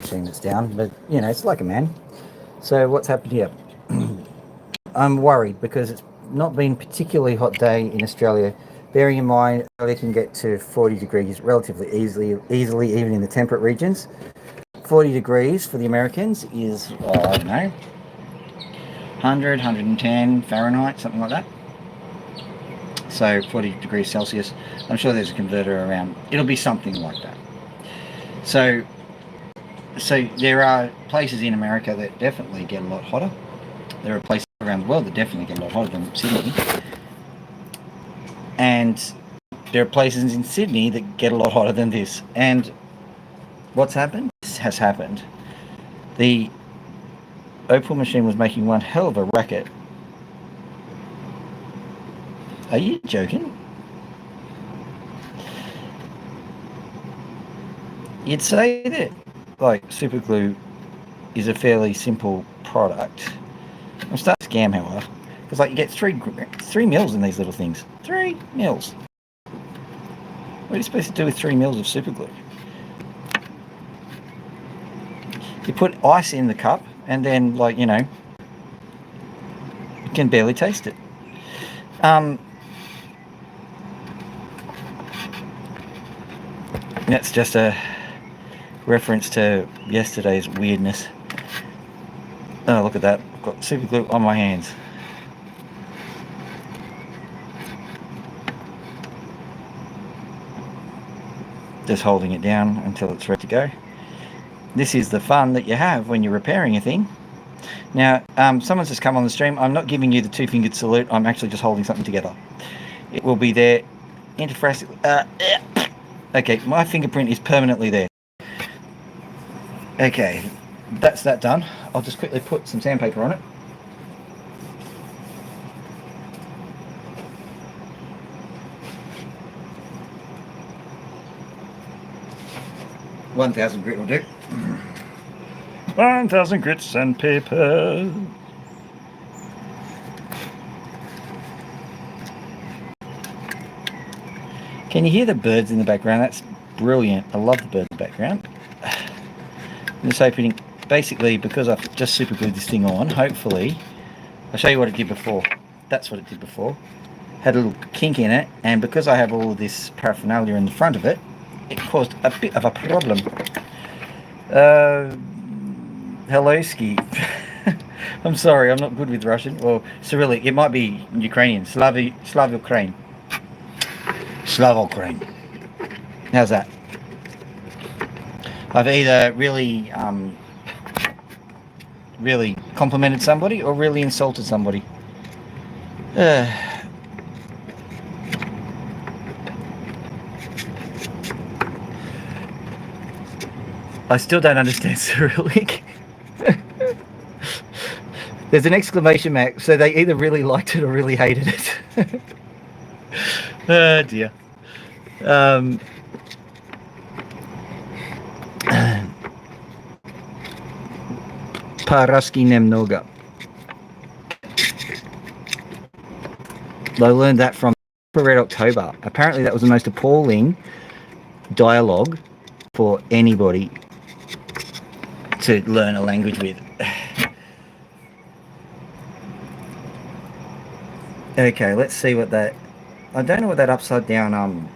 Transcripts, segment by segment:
machine that's down, but you know, it's like a man. So what's happened here? I'm worried because it's not been a particularly hot day in Australia. Bearing in mind, Australia can get to 40 degrees relatively easily, even in the temperate regions. 40 degrees for the Americans is, I don't know, 100, 110 Fahrenheit, something like that. So 40 degrees Celsius. I'm sure there's a converter around. It'll be something like that. So there are places in America that definitely get a lot hotter. There are places around the world that definitely get a lot hotter than Sydney. And there are places in Sydney that get a lot hotter than this. And what's happened? This has happened. The Opal machine was making one hell of a racket. Are you joking? You'd say that, like, super glue is a fairly simple product. I'm starting to scam, however, because like you get 3 mils in these little things. 3 mils. What are you supposed to do with 3 mils of super glue? You put ice in the cup, and then, like, you know, you can barely taste it. That's just a reference to yesterday's weirdness. Oh, look at that. I've got super glue on my hands. Just holding it down until it's ready to go. This is the fun that you have when you're repairing a thing. Now, someone's just come on the stream. I'm not giving you the two-fingered salute. I'm actually just holding something together. It will be there interfacetally. Okay, my fingerprint is permanently there. Okay, that's that done. I'll just quickly put some sandpaper on it. $1,000 grit will do. 1,000 grits and paper. Can you hear the birds in the background? That's brilliant. I love the birds in the background. I'm just hoping, basically, because I've just super glued this thing on, hopefully, I'll show you what it did before. That's what it did before. Had a little kink in it, and because I have all of this paraphernalia in the front of it, it caused a bit of a problem. Hello, Ski. I'm sorry, I'm not good with Russian. Or Cyrillic. It might be Ukrainian. Slav Ukraine. Slav Ukraine. How's that? I've either really complimented somebody or really insulted somebody. I still don't understand Cyrillic. There's an exclamation mark, so they either really liked it or really hated it. Oh dear. Paraski Nemnoga. I learned that from Red October. Apparently that was the most appalling dialogue for anybody to learn a language with. Okay, let's see what that... I don't know what that upside down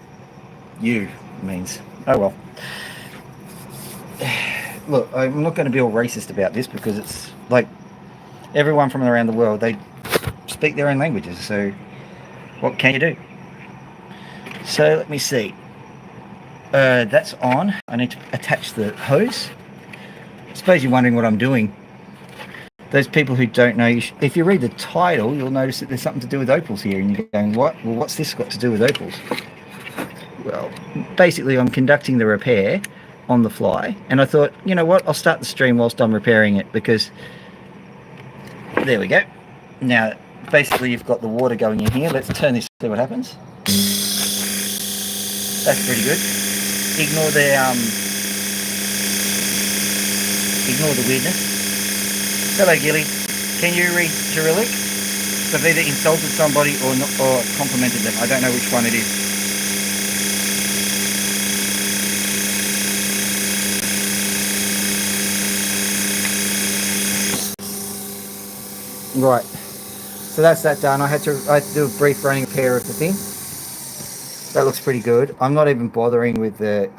U means. Oh well. Look, I'm not going to be all racist about this because it's like everyone from around the world, they speak their own languages, so what can you do? So let me see. That's on. I need to attach the hose. I suppose you're wondering what I'm doing. Those people who don't know, if you read the title, you'll notice that there's something to do with opals here, and you're going, what? Well, what's this got to do with opals? Well, basically I'm conducting the repair on the fly, and I thought, you know what, I'll start the stream whilst I'm repairing it, because there we go. Now basically you've got the water going in here. Let's turn this, see what happens. That's pretty good. Ignore the weirdness. Hello Gilly, can you read Cyrillic? So I've either insulted somebody or complimented them. I don't know which one it is. Right. So that's that done. I had to do a brief running repair of the thing. That looks pretty good. I'm not even bothering with the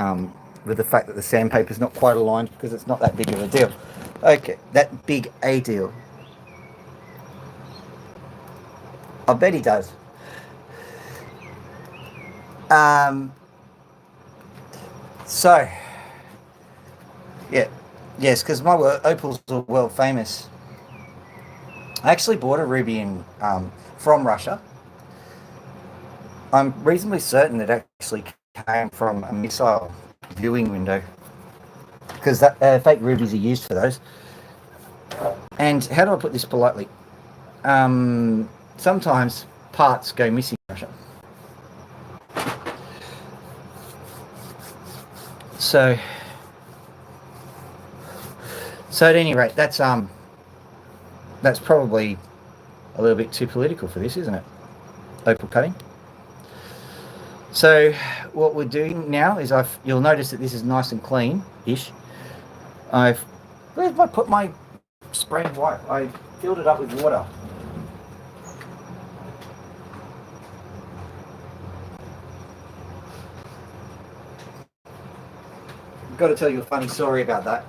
fact that the sandpaper's not quite aligned because it's not that big of a deal. Okay, that big a deal. I bet he does. Um, so yeah, yes, because my opals are world famous. I actually bought a ruby from Russia. I'm reasonably certain it actually came from a missile viewing window because that fake rubies are used for those. And how do I put this politely? Sometimes parts go missing in Russia. So, so at any rate, that's probably a little bit too political for this, isn't it? Opal cutting. So what we're doing now is you'll notice that this is nice and clean-ish. Where did I put my spray white? I filled it up with water. I've got to tell you a funny story about that.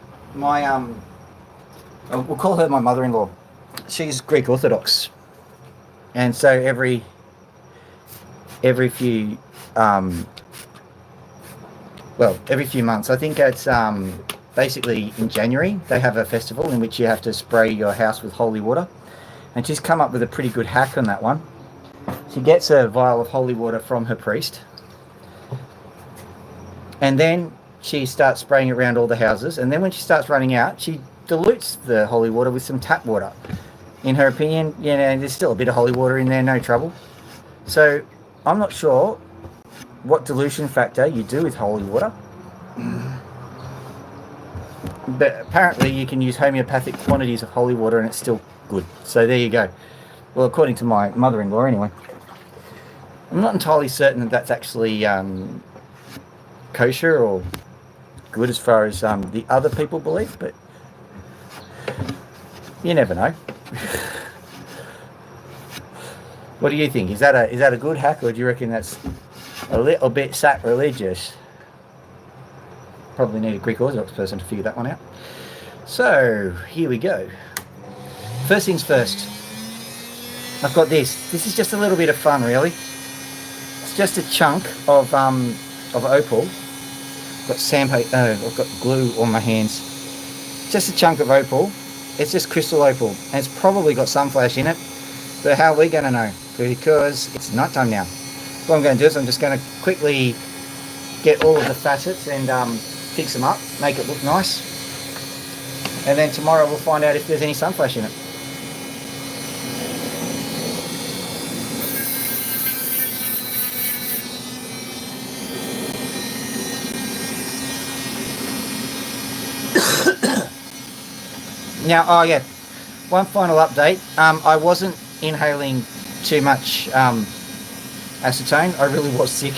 We'll call her my mother-in-law. She's Greek Orthodox, and so every few every few months, I think it's basically in January, they have a festival in which you have to spray your house with holy water, and she's come up with a pretty good hack on that one. She gets a vial of holy water from her priest, and then she starts spraying around all the houses, and then when she starts running out, she dilutes the holy water with some tap water. In her opinion, there's still a bit of holy water in there, no trouble. So I'm not sure what dilution factor you do with holy water, but apparently you can use homeopathic quantities of holy water and it's still good. So there you go. Well, according to my mother-in-law anyway. I'm not entirely certain that that's actually kosher or good as far as the other people believe, but you never know. What do you think? Is that a good hack, or do you reckon that's a little bit sacrilegious? Probably need a Greek Orthodox person to figure that one out. So here we go. First things first. I've got this. This is just a little bit of fun, really. It's just a chunk of opal. I've got sandpaper. I've got glue on my hands. Just a chunk of opal. It's just crystal opal, and it's probably got some flash in it. But how are we going to know? Because it's nighttime now. What I'm going to do is I'm just going to quickly get all of the facets and fix them up, make it look nice. And then tomorrow we'll find out if there's any sun flash in it. Now, oh yeah, one final update. I wasn't inhaling too much acetone. I really was sick.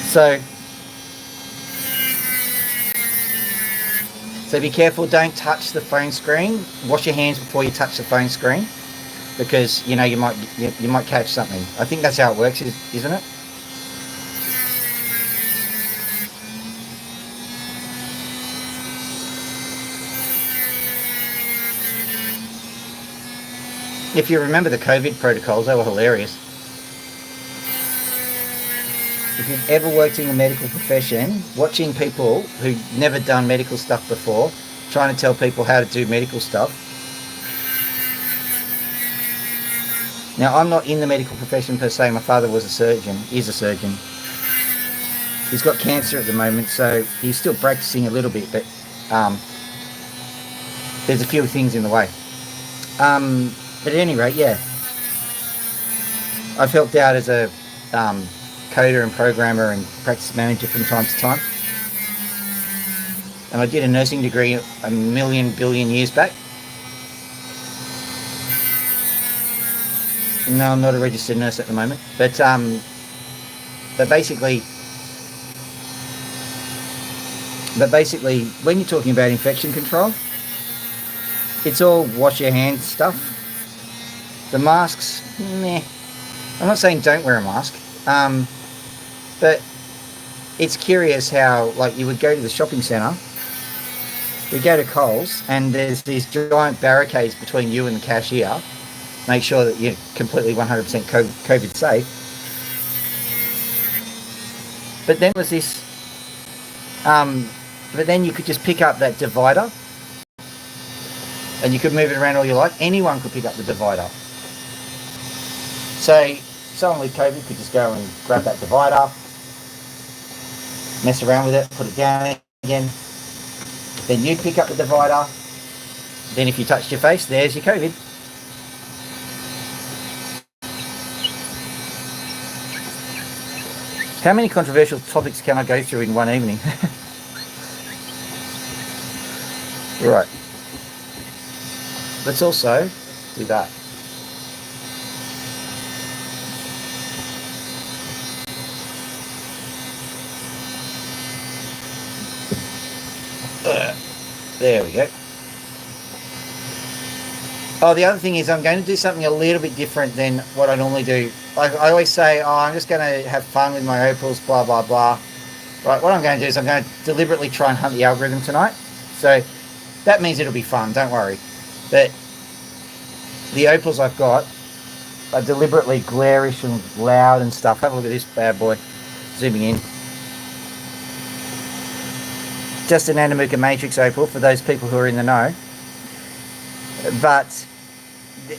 So be careful, don't touch the phone screen. Wash your hands before you touch the phone screen, because you might catch something. I think that's how it works, isn't it? If you remember the COVID protocols, they were hilarious. If you've ever worked in the medical profession, watching people who've never done medical stuff before, trying to tell people how to do medical stuff. Now, I'm not in the medical profession per se. My father is a surgeon. He's got cancer at the moment, so he's still practicing a little bit, but there's a few things in the way. But at any rate, yeah, I've helped out as a coder and programmer and practice manager from time to time. And I did a nursing degree a million billion years back. No, I'm not a registered nurse at the moment, but basically, when you're talking about infection control, It's all wash your hands stuff. The masks, meh. I'm not saying don't wear a mask, but it's curious how, like, you would go to the shopping centre, we go to Coles, and there's these giant barricades between you and the cashier. Make sure that you're completely 100% COVID safe. But then was this, but then you could just pick up that divider, and you could move it around all you like. Anyone could pick up the divider. So someone with COVID could just go and grab that divider, mess around with it, put it down again. Then you'd pick up the divider. Then if you touched your face, there's your COVID. How many controversial topics can I go through in one evening? Right. Let's also do that. There we go. Oh, the other thing is I'm going to do something a little bit different than what I normally do. I always say, oh, I'm just going to have fun with my opals, blah, blah, blah. Right, what I'm going to do is I'm going to deliberately try and hunt the algorithm tonight. So that means it'll be fun, don't worry. But the opals I've got are deliberately glarish and loud and stuff. Have a look at this bad boy. Zooming in. Just an Anamuka Matrix opal for those people who are in the know. But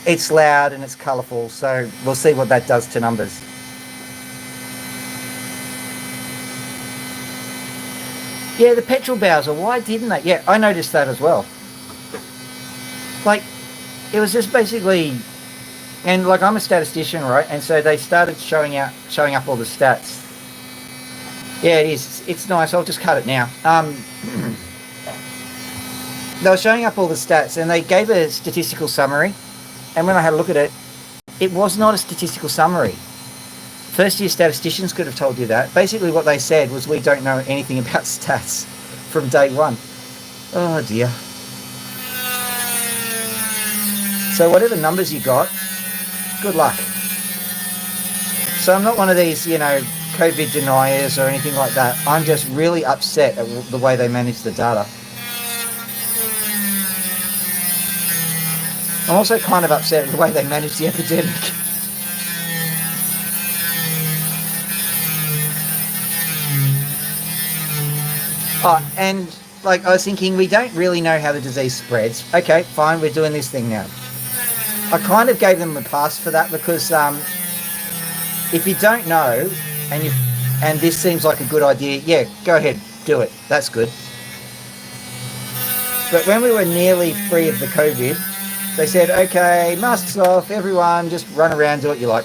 it's loud and it's colourful, so we'll see what that does to numbers. Yeah, the petrol Bowser, why didn't they? Yeah, I noticed that as well. Like, it was just basically, and like I'm a statistician, right? And so they started showing up all the stats. Yeah, it is. It's nice. I'll just cut it now. They were showing up all the stats, and they gave a statistical summary. And when I had a look at it, it was not a statistical summary. First-year statisticians could have told you that. Basically, what they said was, we don't know anything about stats from day one. Oh dear. So whatever numbers you got, good luck. So I'm not one of these, you know, COVID deniers or anything like that. I'm just really upset at the way they manage the data. I'm also kind of upset at the way they manage the epidemic. Oh, and like I was thinking, we don't really know how the disease spreads. Okay, fine, we're doing this thing now. I kind of gave them a pass for that because if you don't know and this seems like a good idea, yeah, go ahead, do it. That's good. But when we were nearly free of the COVID, they said, okay, masks off, everyone, just run around, do what you like.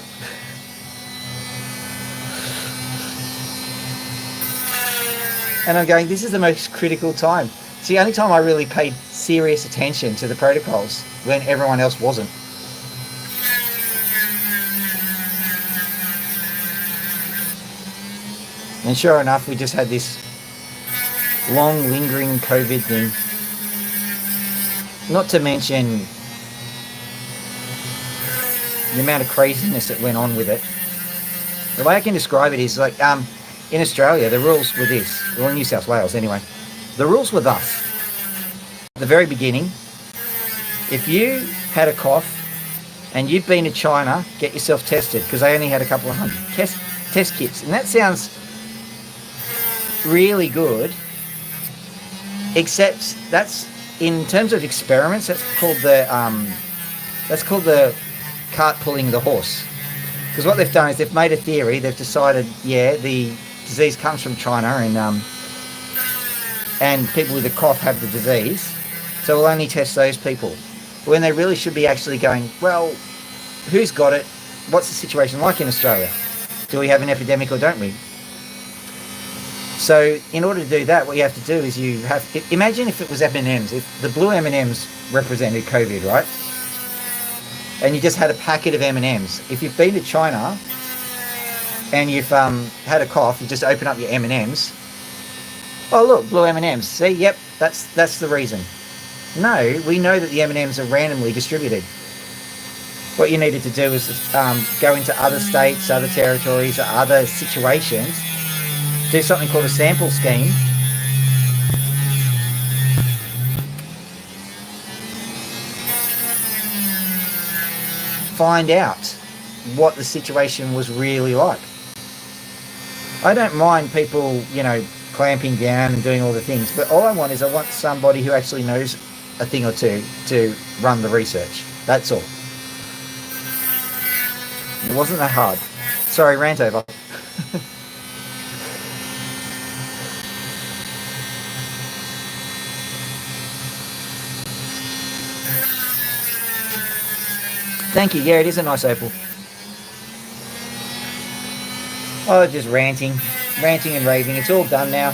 And I'm going, this is the most critical time. It's the only time I really paid serious attention to the protocols when everyone else wasn't. And sure enough, we just had this long lingering COVID thing. Not to mention the amount of craziness that went on with it. The way I can describe it is like, in Australia, the rules were this, well, in New South Wales anyway, the rules were thus. At the very beginning, if you had a cough and you'd been to China, get yourself tested, because they only had a couple of hundred test kits. And that sounds really good, except that's, in terms of experiments, that's called the cart pulling the horse. Because what they've done is they've made a theory, they've decided, yeah, the disease comes from China and people with a cough have the disease, so we'll only test those people. When they really should be actually going, well, who's got it? What's the situation like in Australia? Do we have an epidemic or don't we? So in order to do that, what you have to do is you have, imagine if it was M&Ms, if the blue M&Ms represented COVID, right? And you just had a packet of M&Ms. If you've been to China and you've had a cough, you just open up your M&Ms. Oh look, blue M&Ms. See, yep, that's the reason. No, we know that the M&Ms are randomly distributed. What you needed to do was go into other states, other territories, or other situations, do something called a sample scheme, find out what the situation was really like. I don't mind people, clamping down and doing all the things, but all I want is I want somebody who actually knows a thing or two to run the research. That's all. It wasn't that hard. Sorry, rant over. Thank you. Yeah, it is a nice opal. Oh, just ranting and raving. It's all done now.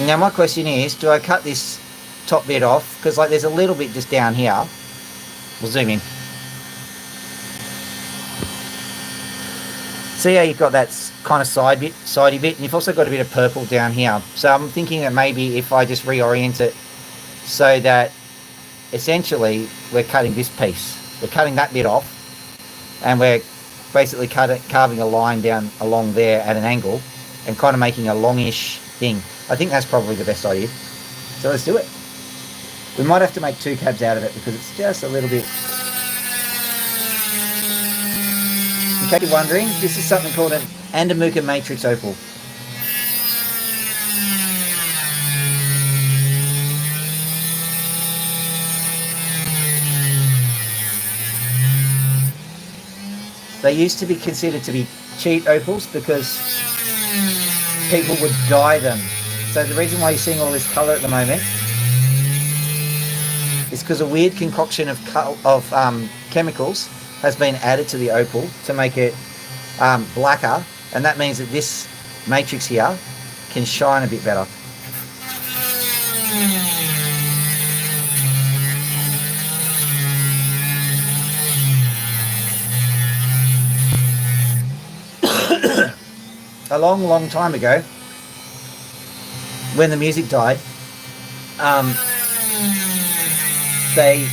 Now my question is, do I cut this top bit off? Because there's a little bit just down here. We'll zoom in. See how you've got that kind of sidey bit, and you've also got a bit of purple down here. So I'm thinking that maybe if I just reorient it so that essentially we're cutting this piece. We're cutting that bit off, and we're basically carving a line down along there at an angle and kind of making a longish thing. I think that's probably the best idea. So let's do it. We might have to make 2 cabs out of it because it's just a little bit... In case you're wondering, this is something called an Andamuka matrix opal. They used to be considered to be cheat opals because people would dye them. So the reason why you're seeing all this colour at the moment is because a weird concoction of chemicals has been added to the opal to make it blacker, and that means that this matrix here can shine a bit better. A long time ago, when the music died, they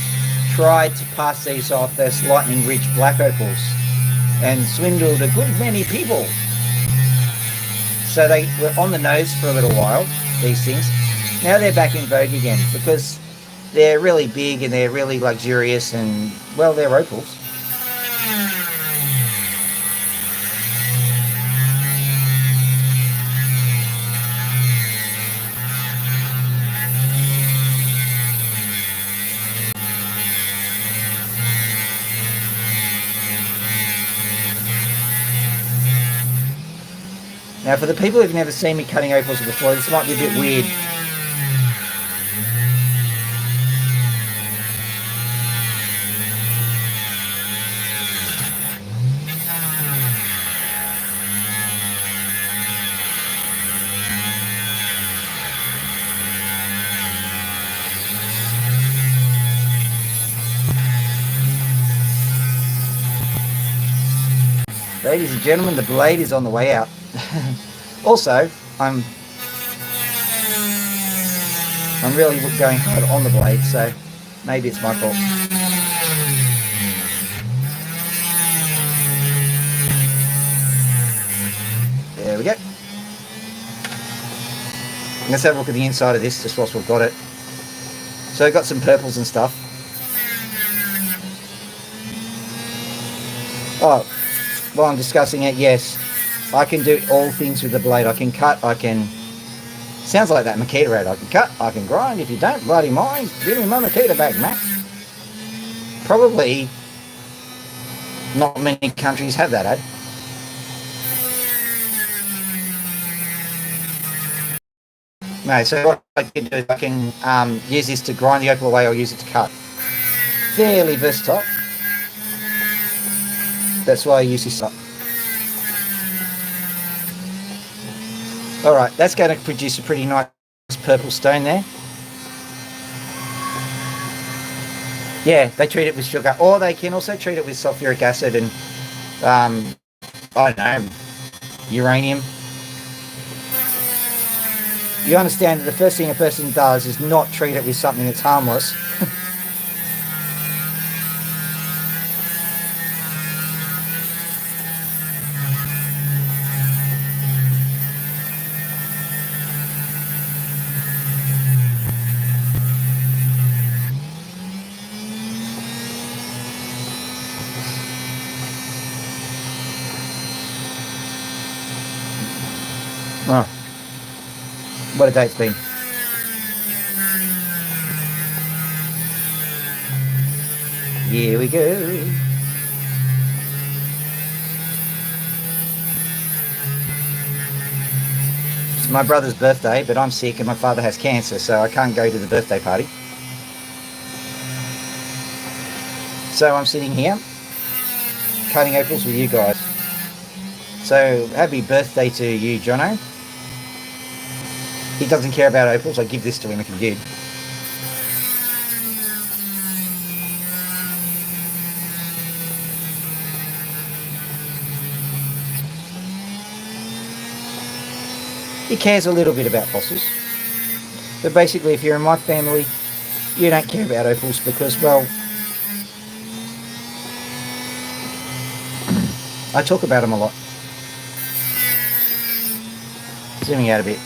tried to pass these off as lightning-rich black opals and swindled a good many people. So they were on the nose for a little while, these things. Now they're back in vogue again because they're really big and they're really luxurious and, well, they're opals. Now, for the people who've never seen me cutting opals before, this might be a bit weird. Ladies and gentlemen, the blade is on the way out. Also, I'm really going hard on the blade, so maybe it's my fault. There we go. Let's have a look at the inside of this just whilst we've got it. So I've got some purples and stuff. Oh, while I'm discussing it, yes, I can do all things with the blade. I can cut, I can... Sounds like that Makita ad. I can cut, I can grind. If you don't bloody mind, give me my Makita back, Matt. Probably not many countries have that ad. No, so what I can do is I can use this to grind the opal away or use it to cut. Fairly versatile. That's why I use this up. Alright, that's going to produce a pretty nice purple stone there. Yeah, they treat it with sugar. Or they can also treat it with sulfuric acid and, I don't know, uranium. You understand that the first thing a person does is not treat it with something that's harmless. Oh, what a day it's been. Here we go. It's my brother's birthday, but I'm sick and my father has cancer, so I can't go to the birthday party. So I'm sitting here, cutting opals with you guys. So happy birthday to you, Jono. He doesn't care about opals. I give this to him if he did. He cares a little bit about fossils. But basically, if you're in my family, you don't care about opals because, well, I talk about them a lot. Zooming out a bit.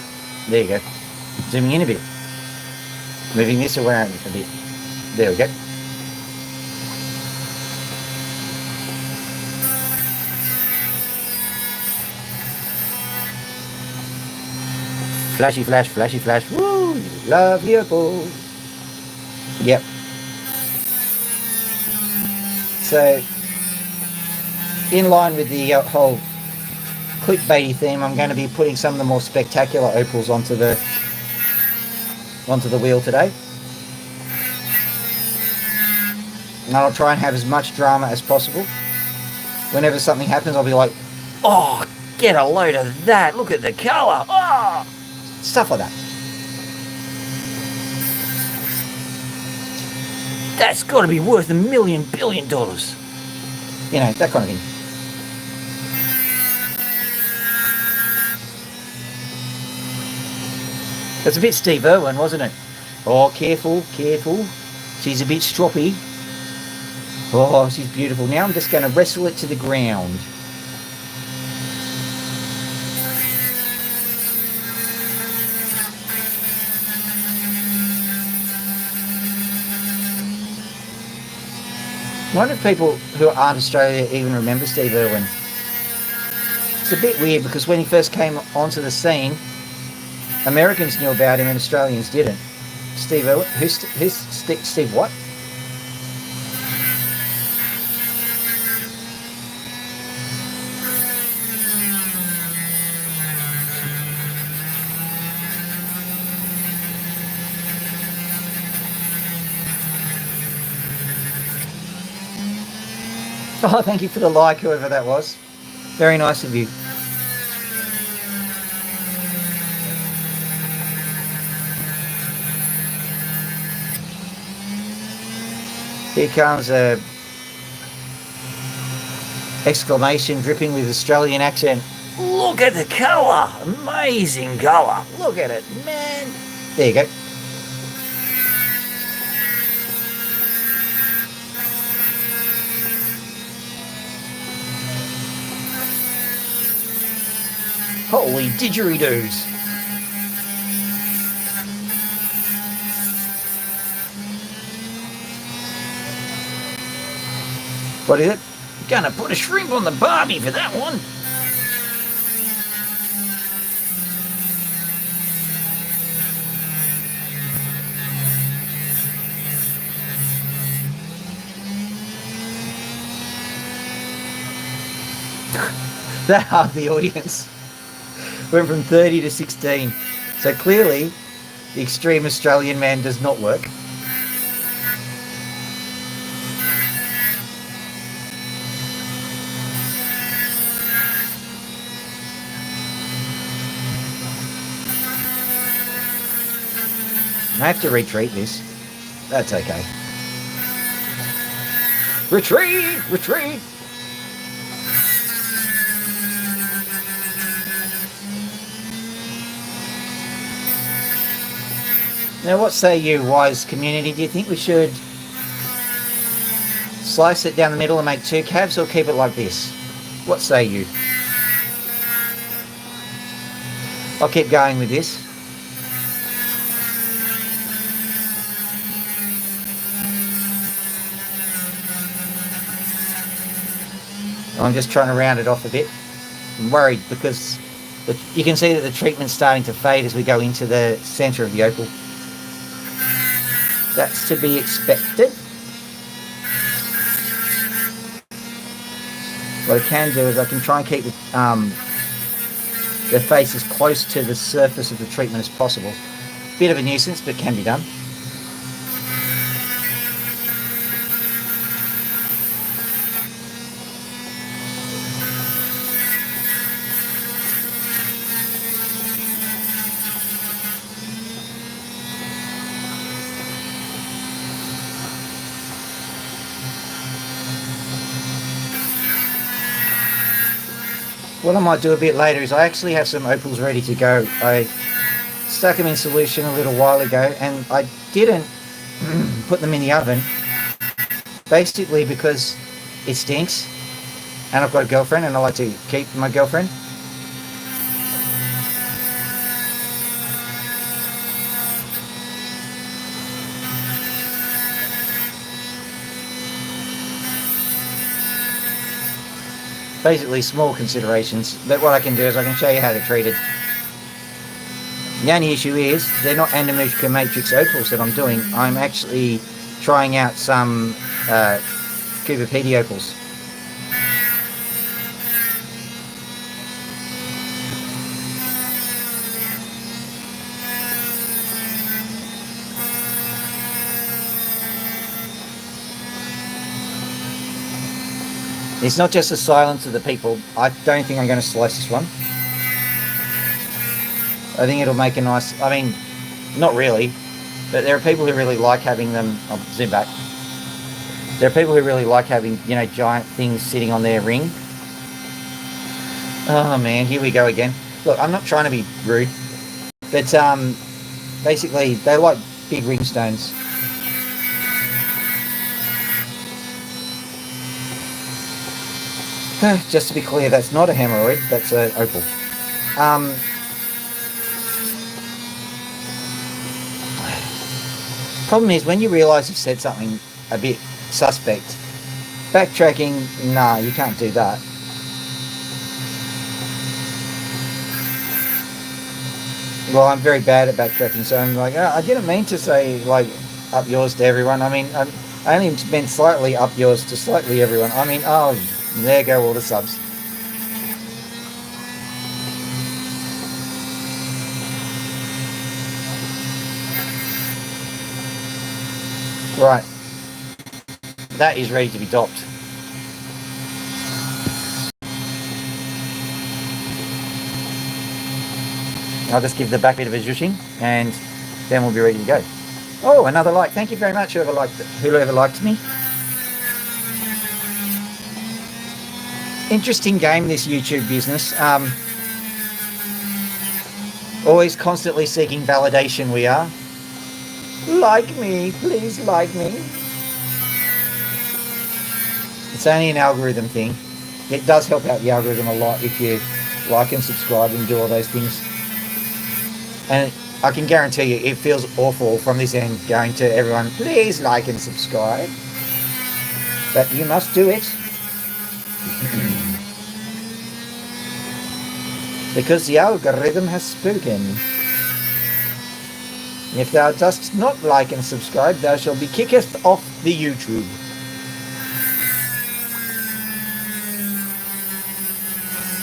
There you go. Zooming in a bit. Moving this around a bit. There we go. Flashy flash, flashy flash. Woo! Love the opal. Yep. So, in line with the whole clickbaity theme, I'm going to be putting some of the more spectacular opals onto the wheel today. And I'll try and have as much drama as possible. Whenever something happens, I'll be like, oh, get a load of that. Look at the colour. Oh! Stuff like that. That's got to be worth $1 million billion. You know, that kind of thing. That's a bit Steve Irwin, wasn't it? Oh, careful, careful. She's a bit stroppy. Oh, she's beautiful. Now I'm just going to wrestle it to the ground. I wonder if people who aren't Australia even remember Steve Irwin. It's a bit weird because when he first came onto the scene, Americans knew about him and Australians didn't. Steve Irwin? Who's Steve what? Oh, thank you for the like, whoever that was. Very nice of you. Here comes a exclamation dripping with Australian accent. Look at the colour! Amazing colour! Look at it, man! There you go. Holy didgeridoos! What is it? Gonna put a shrimp on the barbie for that one. That half the audience went from 30 to 16. So clearly, the extreme Australian man does not work. I have to retreat this. That's okay. Retreat! Retreat! Now, what say you, wise community? Do you think we should slice it down the middle and make 2 calves, or keep it like this? What say you? I'll keep going with this. I'm just trying to round it off a bit. I'm worried because you can see that the treatment's starting to fade as we go into the centre of the opal. That's to be expected. What I can do is I can try and keep the face as close to the surface of the treatment as possible. Bit of a nuisance, but can be done. What I might do a bit later is I actually have some opals ready to go. I stuck them in solution a little while ago, and I didn't put them in the oven, basically because it stinks, and I've got a girlfriend and I like to keep my girlfriend. Basically small considerations, but what I can do is I can show you how they're treated. The only issue is they're not Andamushka matrix opals that I'm doing. I'm actually trying out some Cuba PD opals. It's not just the silence of the people. I don't think I'm going to slice this one. I think it'll make a nice... I mean, not really. But there are people who really like having them... I'll zoom back. There are people who really like having, you know, giant things sitting on their ring. Oh, man. Here we go again. Look, I'm not trying to be rude. But, basically, they like big ring stones. Just to be clear, that's not a hemorrhoid, that's an opal. Problem is, when you realise you've said something a bit suspect, backtracking, nah, you can't do that. Well, I'm very bad at backtracking, so I'm like, oh, I didn't mean to say, like, up yours to everyone. I mean, I only meant slightly up yours to slightly everyone. I mean, oh... there go all the subs. Right. That is ready to be dopped. I'll just give the back bit of a zhooshing and then we'll be ready to go. Oh, another like. Thank you very much, whoever liked me. Interesting game, this YouTube business. Always constantly seeking validation we are. Like me, please like me. It's only an algorithm thing. It does help out the algorithm a lot if you like and subscribe and do all those things. And I can guarantee you it feels awful from this end going to everyone, please like and subscribe. But you must do it. Because the algorithm has spoken. If thou dost not like and subscribe, thou shalt be kicked off the YouTube.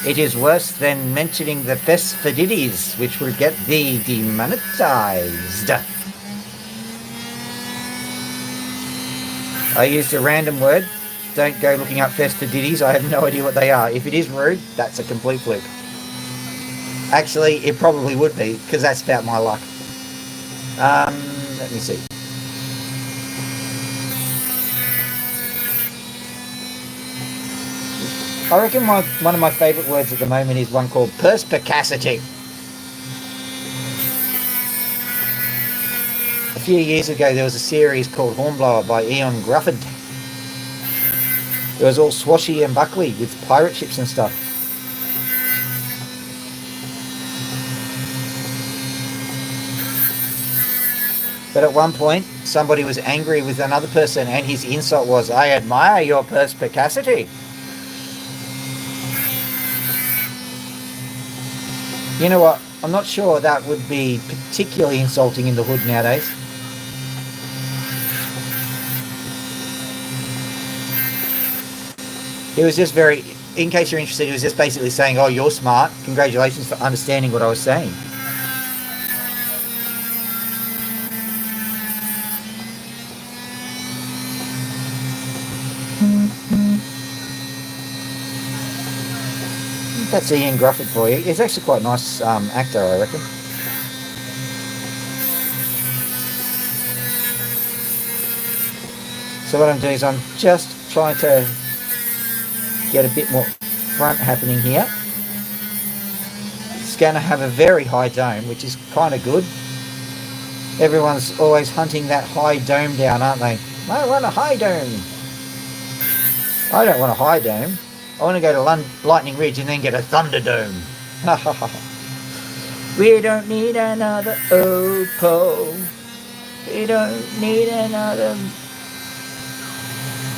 It is worse than mentioning the festivities, which will get thee demonetized. I used a random word. Don't go looking up festivities. I have no idea what they are. If it is rude, that's a complete fluke. Actually, it probably would be, because that's about my luck. Let me see. I reckon one of my favourite words at the moment is one called perspicacity. few years ago there was a series called Hornblower by Ian Grufford. It was all swashy and buckly with pirate ships and stuff. But at one point, somebody was angry with another person, and his insult was, "I admire your perspicacity." You know what? I'm not sure that would be particularly insulting in the hood nowadays. It was just very, in case you're interested, it was just basically saying, "Oh, you're smart. Congratulations for understanding what I was saying." That's Ian Grufford for you. He's actually quite a nice actor, I reckon. So what I'm doing is I'm just trying to get a bit more front happening here. It's going to have a very high dome, which is kind of good. Everyone's always hunting that high dome down, aren't they? I want a high dome. I don't want a high dome. I want to go to Lightning Ridge and then get a Thunderdome. We don't need another Opal. We don't need another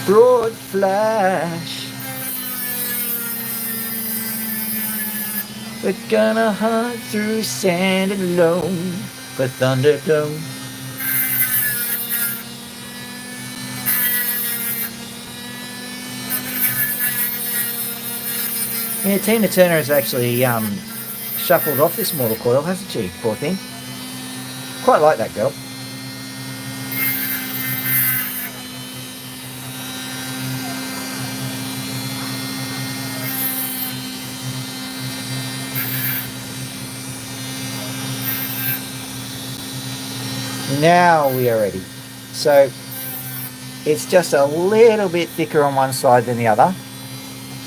broad flash. We're gonna hunt through sand alone for Thunderdome. Yeah, Tina Turner has actually shuffled off this mortal coil, hasn't she? Poor thing. Quite like that girl. Now we are ready. So it's just a little bit thicker on one side than the other,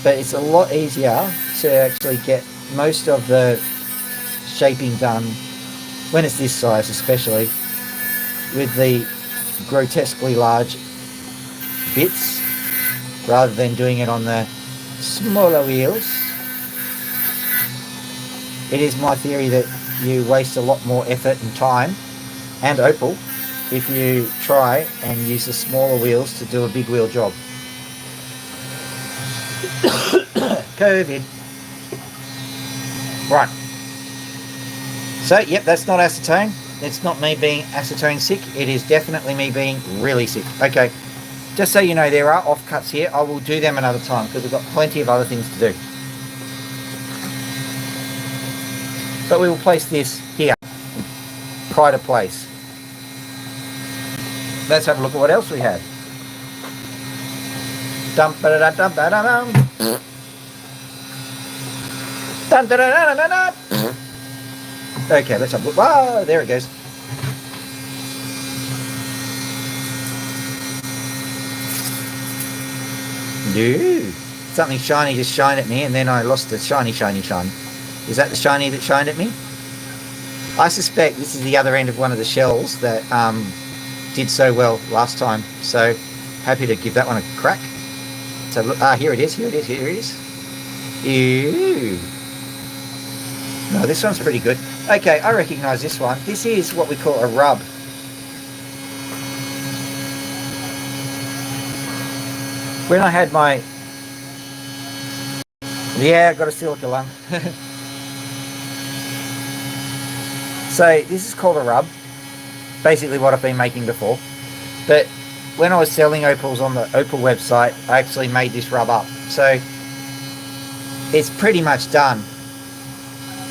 but it's a lot easier to actually get most of the shaping done when it's this size, especially with the grotesquely large bits, rather than doing it on the smaller wheels. It is my theory that you waste a lot more effort and time and opal if you try and use the smaller wheels to do a big wheel job. COVID. Right. So, yep, that's not acetone. It's not me being acetone sick. It is definitely me being really sick. Okay. Just so you know, there are offcuts here. I will do them another time because we've got plenty of other things to do. But we will place this here. Pride of place. Let's have a look at what else we have. Dum ba da dum ba dum. Dun, dun, dun, dun, dun, dun. Okay, let's have a look. Wow, there it goes. Ooh, something shiny just shined at me, and then I lost the shiny. Is that the shiny that shined at me? I suspect this is the other end of one of the shells that did so well last time. So happy to give that one a crack. So look, here it is. Ew. No, this one's pretty good. Okay, I recognise this one. This is what we call a rub. When I had my... Yeah, I got a silica lung. So this is called a rub. Basically what I've been making before. But when I was selling opals on the Opal website, I actually made this rub up. So it's pretty much done.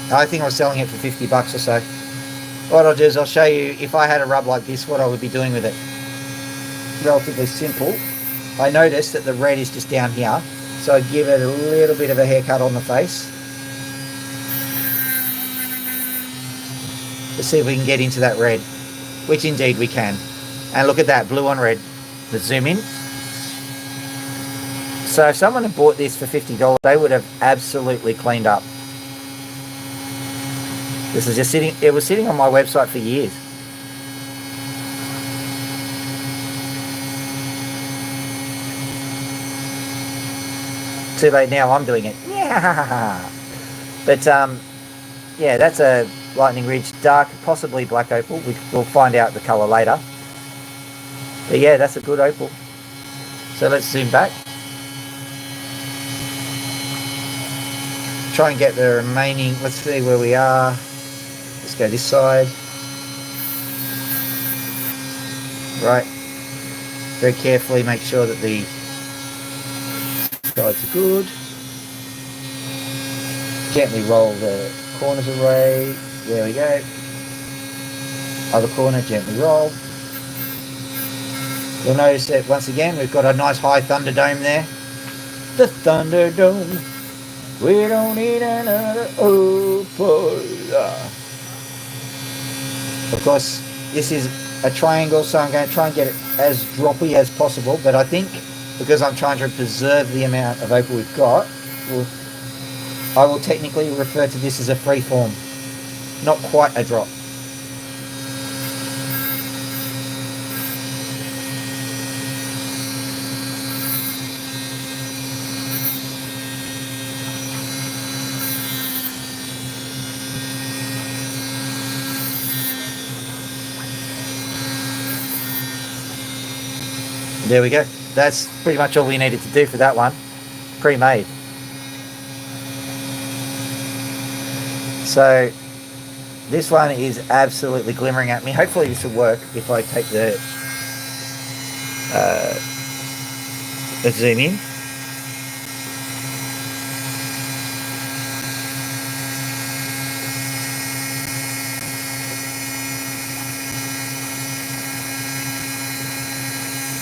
I think I was selling it for $50 or so. What I'll do is I'll show you, if I had a rub like this, what I would be doing with it. Relatively simple. I noticed that the red is just down here, so I give it a little bit of a haircut on the face. Let's see if we can get into that red, which indeed we can. And look at that, blue on red. Let's zoom in. So if someone had bought this for $50, they would have absolutely cleaned up. This is just sitting, it was sitting on my website for years. Too late now, I'm doing it. Yeah. But yeah, that's a Lightning Ridge dark, possibly black opal. We'll find out the colour later. But yeah, that's a good opal. So let's zoom back. Try and get the remaining, let's see where we are. Let's go this side. Right. Very carefully make sure that the sides are good. Gently roll the corners away. There we go. Other corner, gently roll. You'll notice that once again we've got a nice high Thunderdome there. The Thunderdome. We don't need another Opal. Of course, this is a triangle, so I'm going to try and get it as droppy as possible, but I think because I'm trying to preserve the amount of opal we've got, I will technically refer to this as a free form, not quite a drop. There we go. That's pretty much all we needed to do for that one. Pre-made. So this one is absolutely glimmering at me. Hopefully this will work if I take the let's zoom in.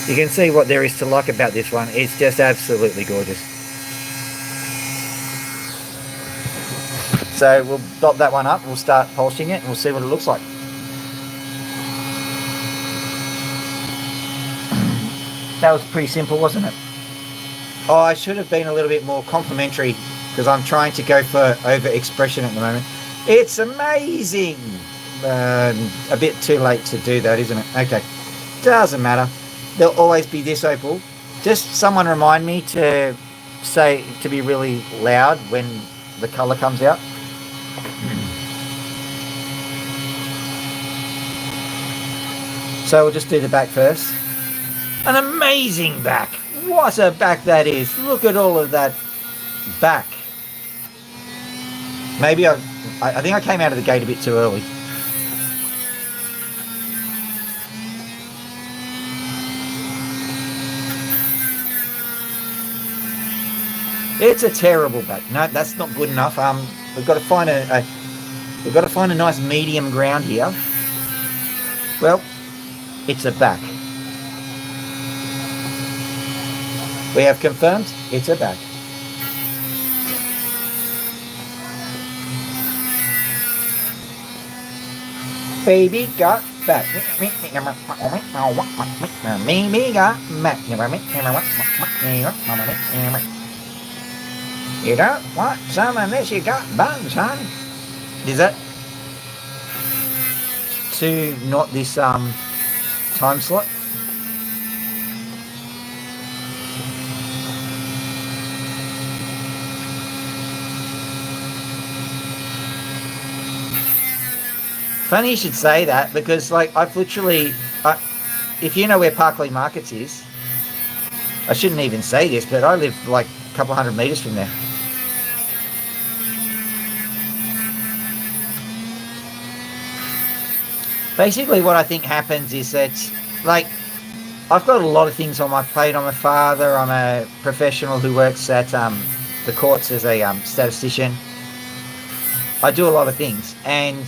You can see what there is to like about this one. It's just absolutely gorgeous. So we'll dot that one up, we'll start polishing it, and we'll see what it looks like. That was pretty simple, wasn't it? Oh, I should have been a little bit more complimentary because I'm trying to go for over-expression at the moment. It's amazing! A bit too late to do that, isn't it? Okay, doesn't matter. There'll always be this opal. Just someone remind me to say, to be really loud when the colour comes out. So we'll just do the back first. An amazing back. What a back that is. Look at all of that back. Maybe I think I came out of the gate a bit too early. It's a terrible back. No, that's not good enough. We've got to find a nice medium ground here. Well, it's a back. We have confirmed it's a back. Baby got back. Baby got back. You don't want some of this, you got bugs, huh? Is that to not this time slot? Funny you should say that because like I've literally, if you know where Parkley Markets is, I shouldn't even say this, but I live like a couple hundred metres from there. Basically what I think happens is that, like, I've got a lot of things on my plate. I'm a father, I'm a professional who works at the courts as a statistician. I do a lot of things, and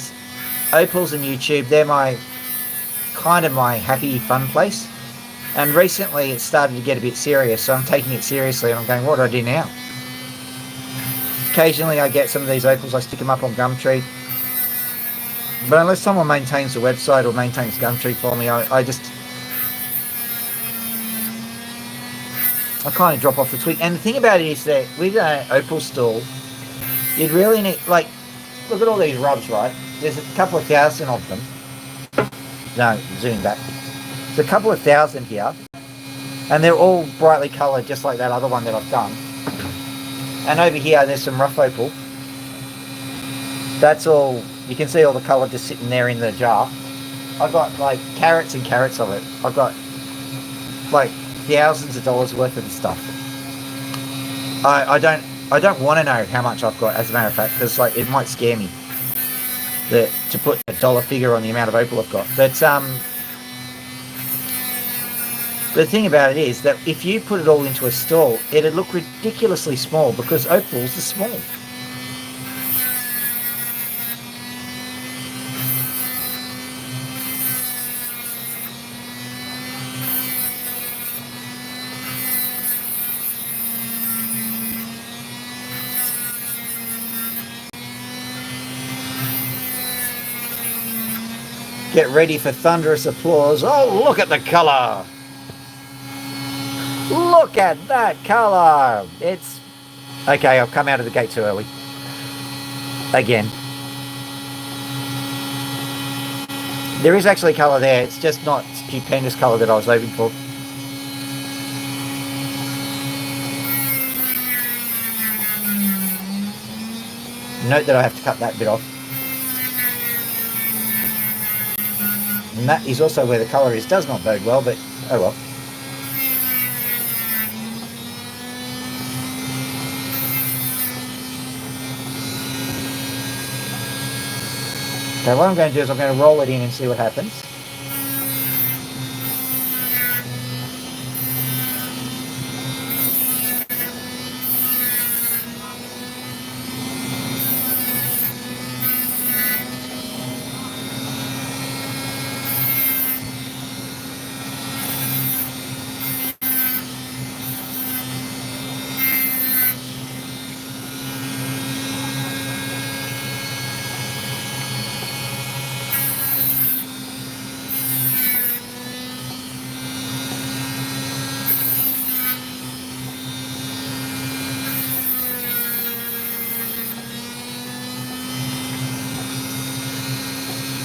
Opals and YouTube, they're my happy, fun place. And recently it started to get a bit serious, so I'm taking it seriously and I'm going, what do I do now? Occasionally I get some of these opals, I stick them up on Gumtree. But unless someone maintains the website or maintains Gumtree for me, I kind of drop off the twig. And the thing about it is that with an opal stall, you'd really need, like, look at all these rubs, right? There's a couple of thousand of them. No, zooming back. There's a couple of thousand here. And they're all brightly coloured, just like that other one that I've done. And over here, there's some rough opal. That's all. You can see all the colour just sitting there in the jar. I've got like carats and carats of it. I've got like thousands of dollars worth of the stuff. I don't want to know how much I've got, as a matter of fact, because like it might scare me to put a dollar figure on the amount of opal I've got. But the thing about it is that if you put it all into a stall, it'd look ridiculously small because opals are small. Get ready for thunderous applause. Oh, look at the colour! Look at that colour! It's... Okay, I've come out of the gate too early. Again. There is actually colour there. It's just not stupendous colour that I was hoping for. Note that I have to cut that bit off. And that is also where the colour is. Does not bode well, but oh well. So what I'm going to do is I'm going to roll it in and see what happens.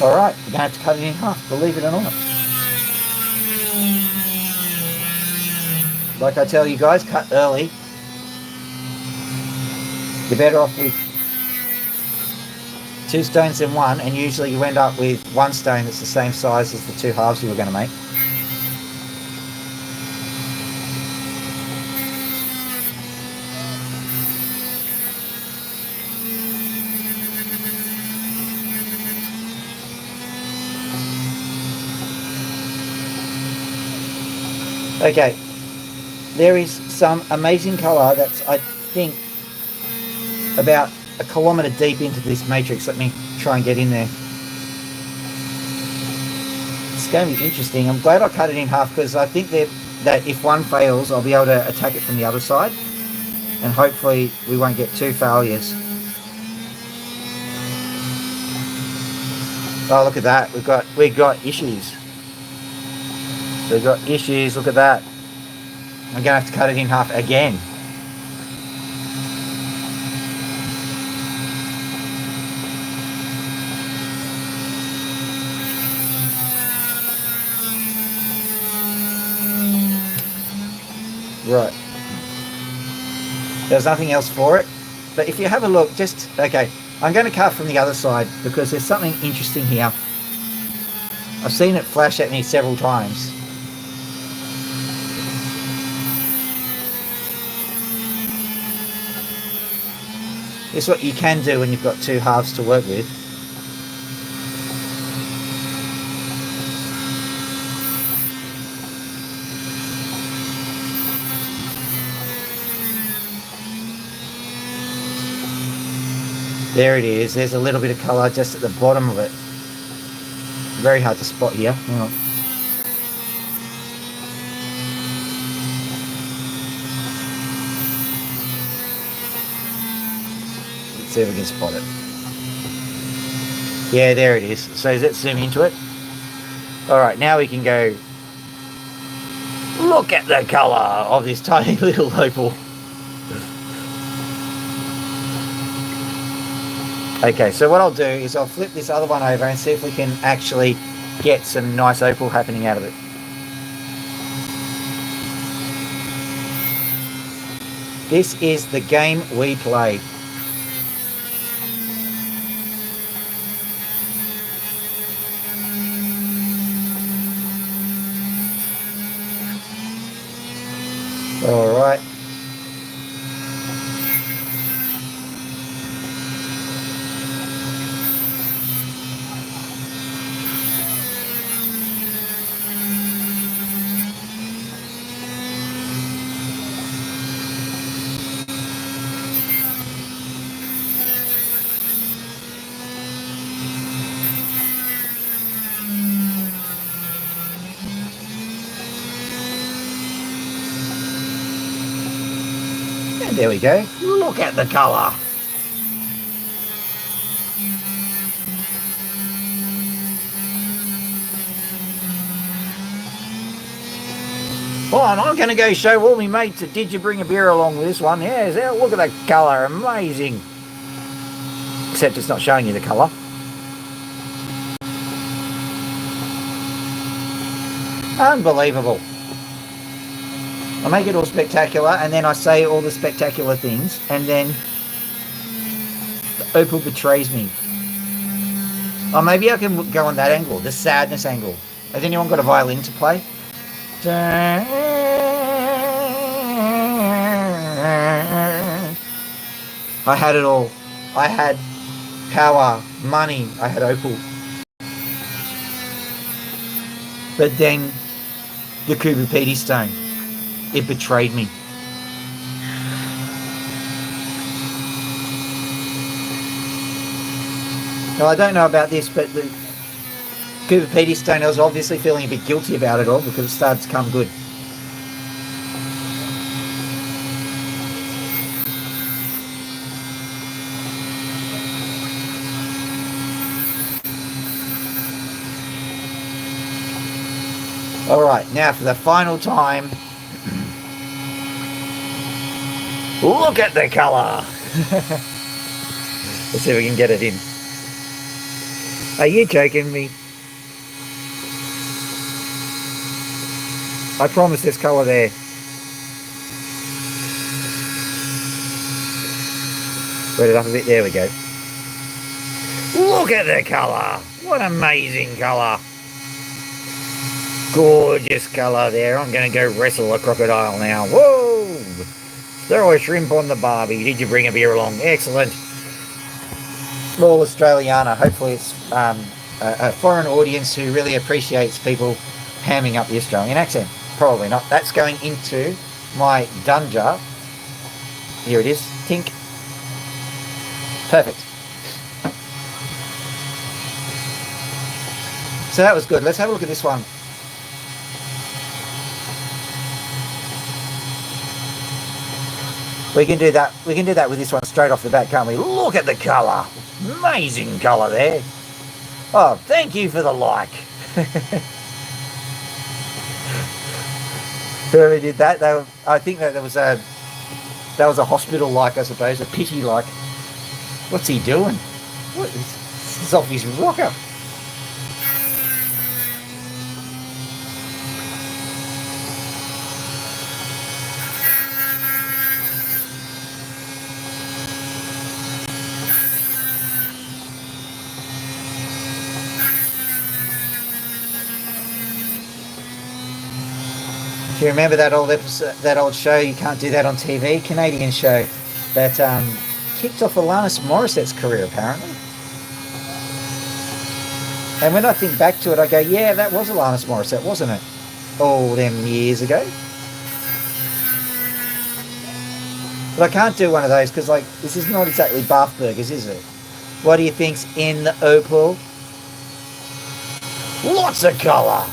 Alright, we're going to have to cut it in half, believe it or not. Like I tell you guys, cut early. You're better off with 2 stones than 1, and usually you end up with 1 stone that's the same size as the 2 halves you were going to make. Okay, there is some amazing colour that's, I think, about a kilometre deep into this matrix. Let me try and get in there. It's going to be interesting. I'm glad I cut it in half because I think that if one fails, I'll be able to attack it from the other side, and hopefully we won't get 2 failures. Oh, look at that. We've got issues. We've got issues, look at that. I'm going to have to cut it in half again. Right. There's nothing else for it. But if you have a look, okay, I'm going to cut from the other side because there's something interesting here. I've seen it flash at me several times. This is what you can do when you've got 2 halves to work with. There it is. There's a little bit of colour just at the bottom of it. Very hard to spot here. Hang on. See if we can spot it. Yeah, there it is. So let's zoom into it. Alright, now we can go. Look at the colour of this tiny little opal. Okay, so what I'll do is I'll flip this other one over and see if we can actually get some nice opal happening out of it. This is the game we play. All right. And there we go. Look at the colour. Well, I'm going to go show all my mates that did you bring a beer along with this one. Yes, look at the colour. Amazing. Except it's not showing you the colour. Unbelievable. I make it all spectacular and then I say all the spectacular things and then the Opal betrays me. Or maybe I can go on that angle, the sadness angle. Has anyone got a violin to play? I had it all. I had power, money, I had Opal. But then the Kubapiti stone, it betrayed me. Now I don't know about this, but the Kubapiti stone, I was obviously feeling a bit guilty about it all because it started to come good. Alright, now for the final time. Look at the colour! Let's see if we can get it in. Are you joking me? I promise there's colour there. Wet it up a bit, there we go. Look at the colour! What amazing colour! Gorgeous colour there. I'm going to go wrestle a crocodile now. Whoa! Throw a shrimp on the barbie. Did you bring a beer along? Excellent. Small Australiana. Hopefully it's a foreign audience who really appreciates people hamming up the Australian accent. Probably not. That's going into my dun jar. Here it is. Tink. Perfect. So that was good. Let's have a look at this one. We can do that. We can do that with this one straight off the bat, can't we? Look at the colour. Amazing colour there. Oh, thank you for the like. Whoever did that, I think that was a hospital like, I suppose, a pity like. What's he doing? What is this? Is off his rocker. Do you remember that old episode, that old show, You Can't Do That on TV? Canadian show that kicked off Alanis Morissette's career, apparently. And when I think back to it, I go, yeah, that was Alanis Morissette, wasn't it? All them years ago. But I can't do one of those because, like, this is not exactly Bath Burgers, is it? What do you think's in the Opal? Lots of colour.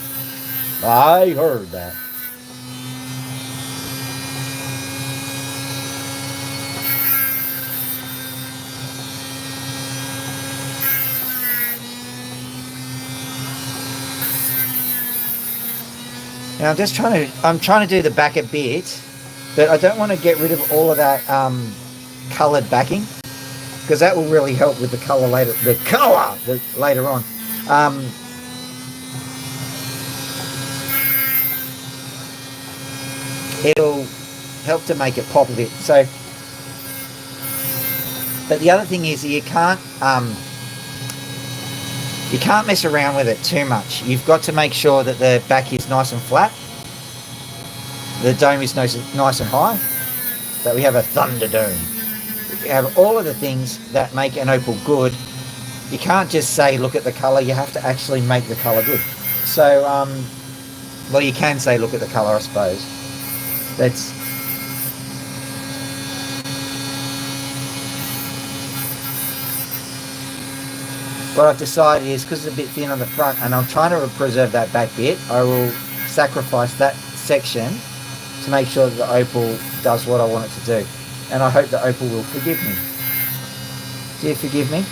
I heard that. Now I'm trying to do the back a bit, but I don't want to get rid of all of that coloured backing because that will really help with the colour later. Later on. help to make it pop a bit. So, but the other thing is you can't mess around with it too much. You've got to make sure that the back is nice and flat, the dome is nice and high, that we have a thunder dome. We have all of the things that make an opal good. You can't just say look at the colour, you have to actually make the colour good. So well, you can say look at the colour, I suppose. That's what I've decided is, because it's a bit thin on the front and I'm trying to preserve that back bit, I will sacrifice that section to make sure that the opal does what I want it to do. And I hope the opal will forgive me. Do you forgive me?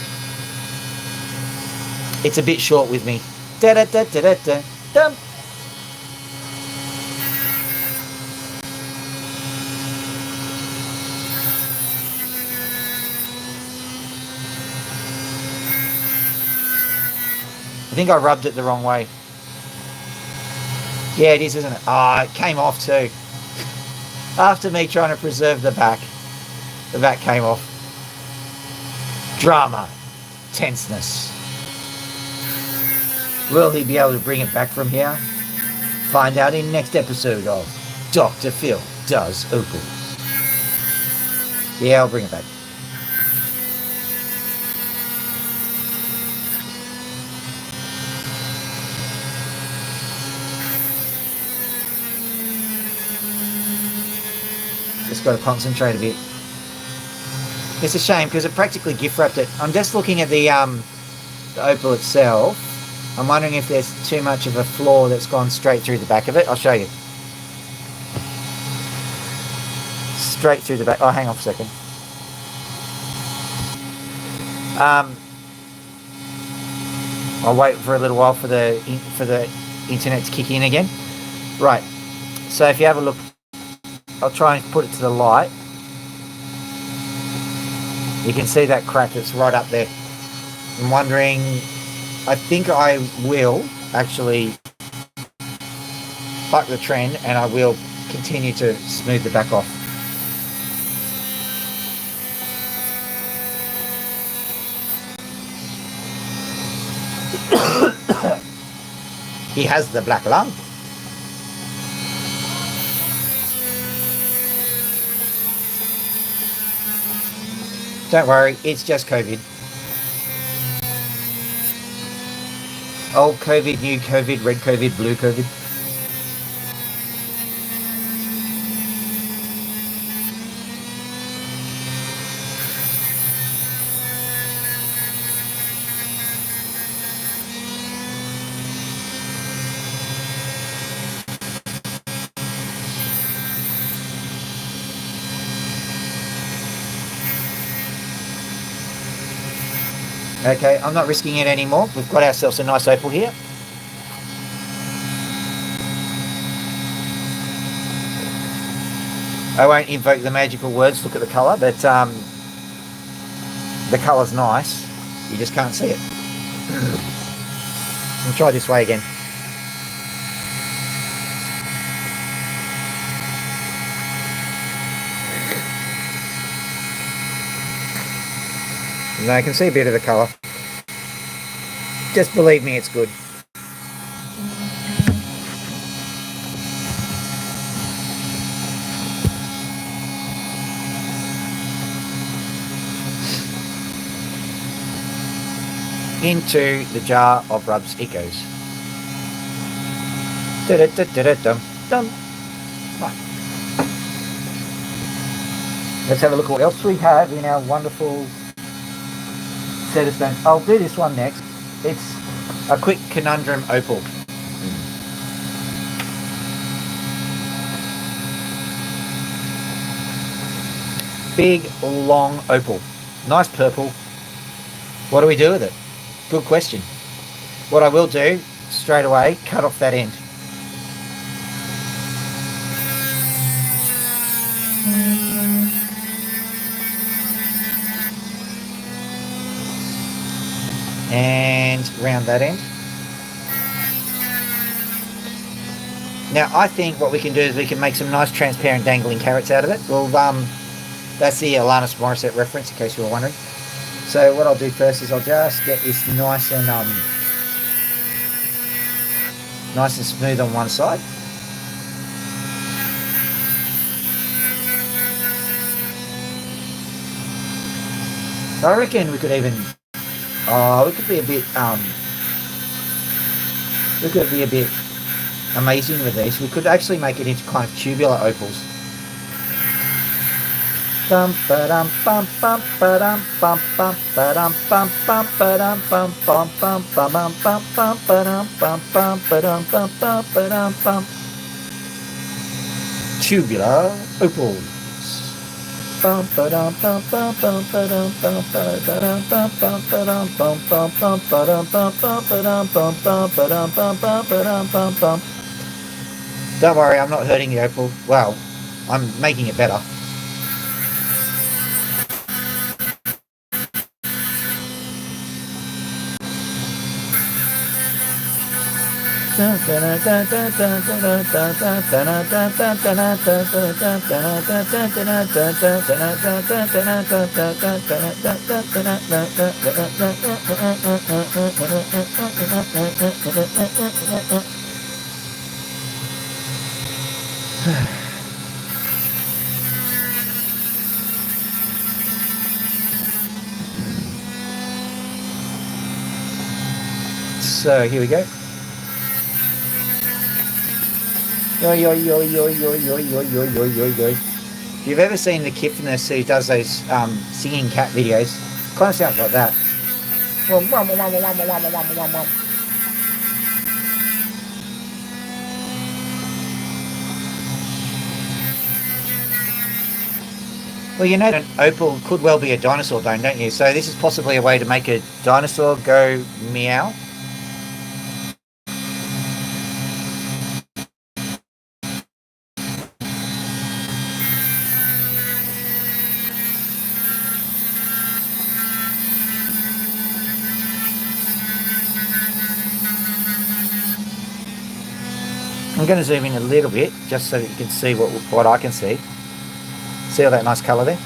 It's a bit short with me. Da da da da da da dum. I think I rubbed it the wrong way. Yeah, it is, isn't it? Ah, it came off too. After me trying to preserve the back came off. Drama. Tenseness. Will he be able to bring it back from here? Find out in next episode of Dr. Phil Does Opal. Yeah, I'll bring it back. Just got to concentrate a bit. It's a shame because it practically gift wrapped it. I'm just looking at the opal itself. I'm wondering if there's too much of a flaw that's gone straight through the back of it. I'll show you. Straight through the back. Oh, hang on for a second. I'll wait for a little while for the internet to kick in again. Right. So if you have a look, I'll try and put it to the light. You can see that crack that's right up there. I'm wondering, I think I will actually buck the trend and I will continue to smooth the back off. He has the black lung. Don't worry, it's just COVID. Old COVID, new COVID, red COVID, blue COVID. Okay, I'm not risking it anymore. We've got ourselves a nice opal here. I won't invoke the magical words, look at the colour, but the colour's nice. You just can't see it. I'll try this way again. Now I can see a bit of the colour. Just believe me, it's good. Into the jar of rubs it goes. Dum. Right. Let's have a look at what else we have in our wonderful set of stones. I'll do this one next. It's a quick conundrum opal. Big, long opal. Nice purple. What do we do with it? Good question. What I will do, straight away, cut off that end. And round that end. Now, I think what we can do is we can make some nice transparent dangling carrots out of it. Well, that's the Alanis Morissette reference, in case you were wondering. So what I'll do first is I'll just get this nice and smooth on one side. I reckon we could even, we could be a bit amazing with these. We could actually make it into kind of tubular opals. Bum ba-dum bum bum ba-dum bum bum ba-dum bum bum ba-dum bum bum bum bum bum bum ba-dum bum bum ba-dum bum bum ba-dum bum. Tubular opals. Bum ba-dum bum bum bum ba-dum bum ba-dum bum bum ba-dum bum bum bum ba-dum bum bum ba-dum bum bum ba-dum bum bum ba-dum bum bum. Don't worry, I'm not hurting the opal. Well, I'm making it better. So here we go. Yo, yo, yo, yo, yo, yo, yo, yo, yo, yo, yo. If you've ever seen the kid from this who does those singing cat videos, kind of sounds like that. Well, you know, an opal could well be a dinosaur bone, don't you? So this is possibly a way to make a dinosaur go meow. I'm going to zoom in a little bit just so that you can see what I can see. See all that nice colour there?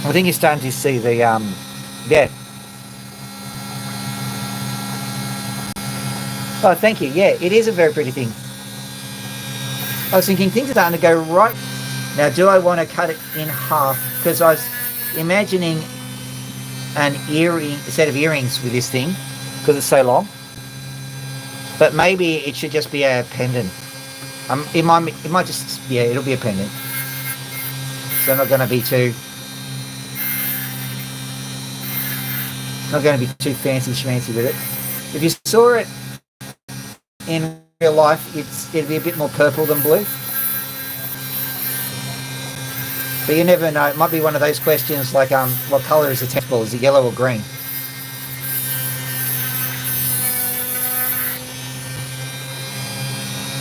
I think you're starting to see the, yeah. Oh, thank you. Yeah, it is a very pretty thing. I was thinking things are starting to go right. Now, do I want to cut it in half? Because I was imagining an set of earrings with this thing, because it's so long. But maybe it should just be a pendant. It might just, yeah, it'll be a pendant. So I'm not going to be too fancy schmancy with it. If you saw it in real life, it'd be a bit more purple than blue. But you never know. It might be one of those questions like, what colour is the tennis ball? Is it yellow or green?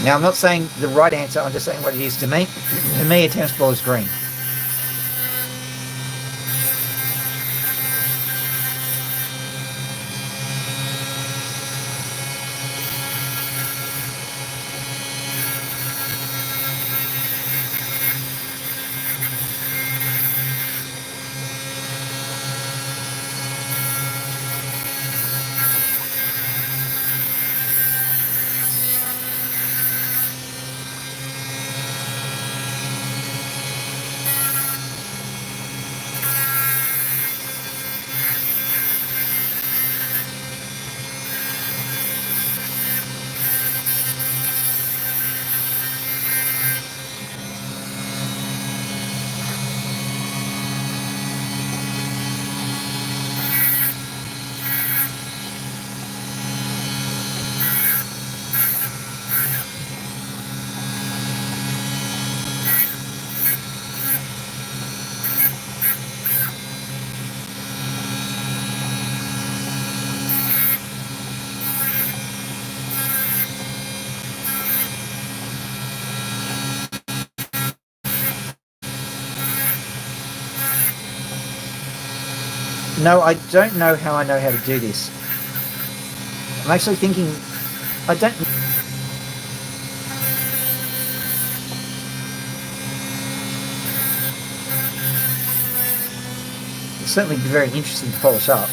Now, I'm not saying the right answer. I'm just saying what it is to me. To me, a tennis ball is green. No, I don't know how I know how to do this. I'm actually thinking, I don't... It's certainly very interesting to polish up.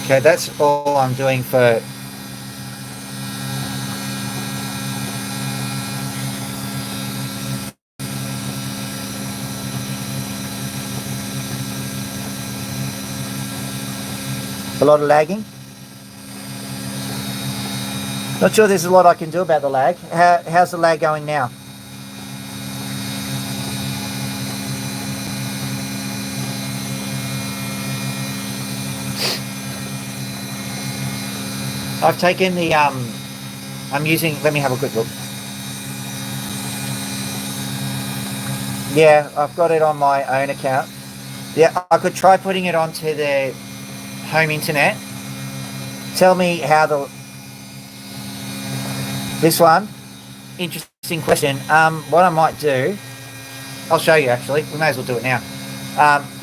Okay, that's all I'm doing for... A lot of lagging. Not sure there's a lot I can do about the lag. How's the lag going now? I've taken the, I'm using, let me have a quick look. Yeah, I've got it on my own account. Yeah, I could try putting it onto the home internet. Tell me how this one, interesting question. What I might do, I'll show you actually, we may as well do it now.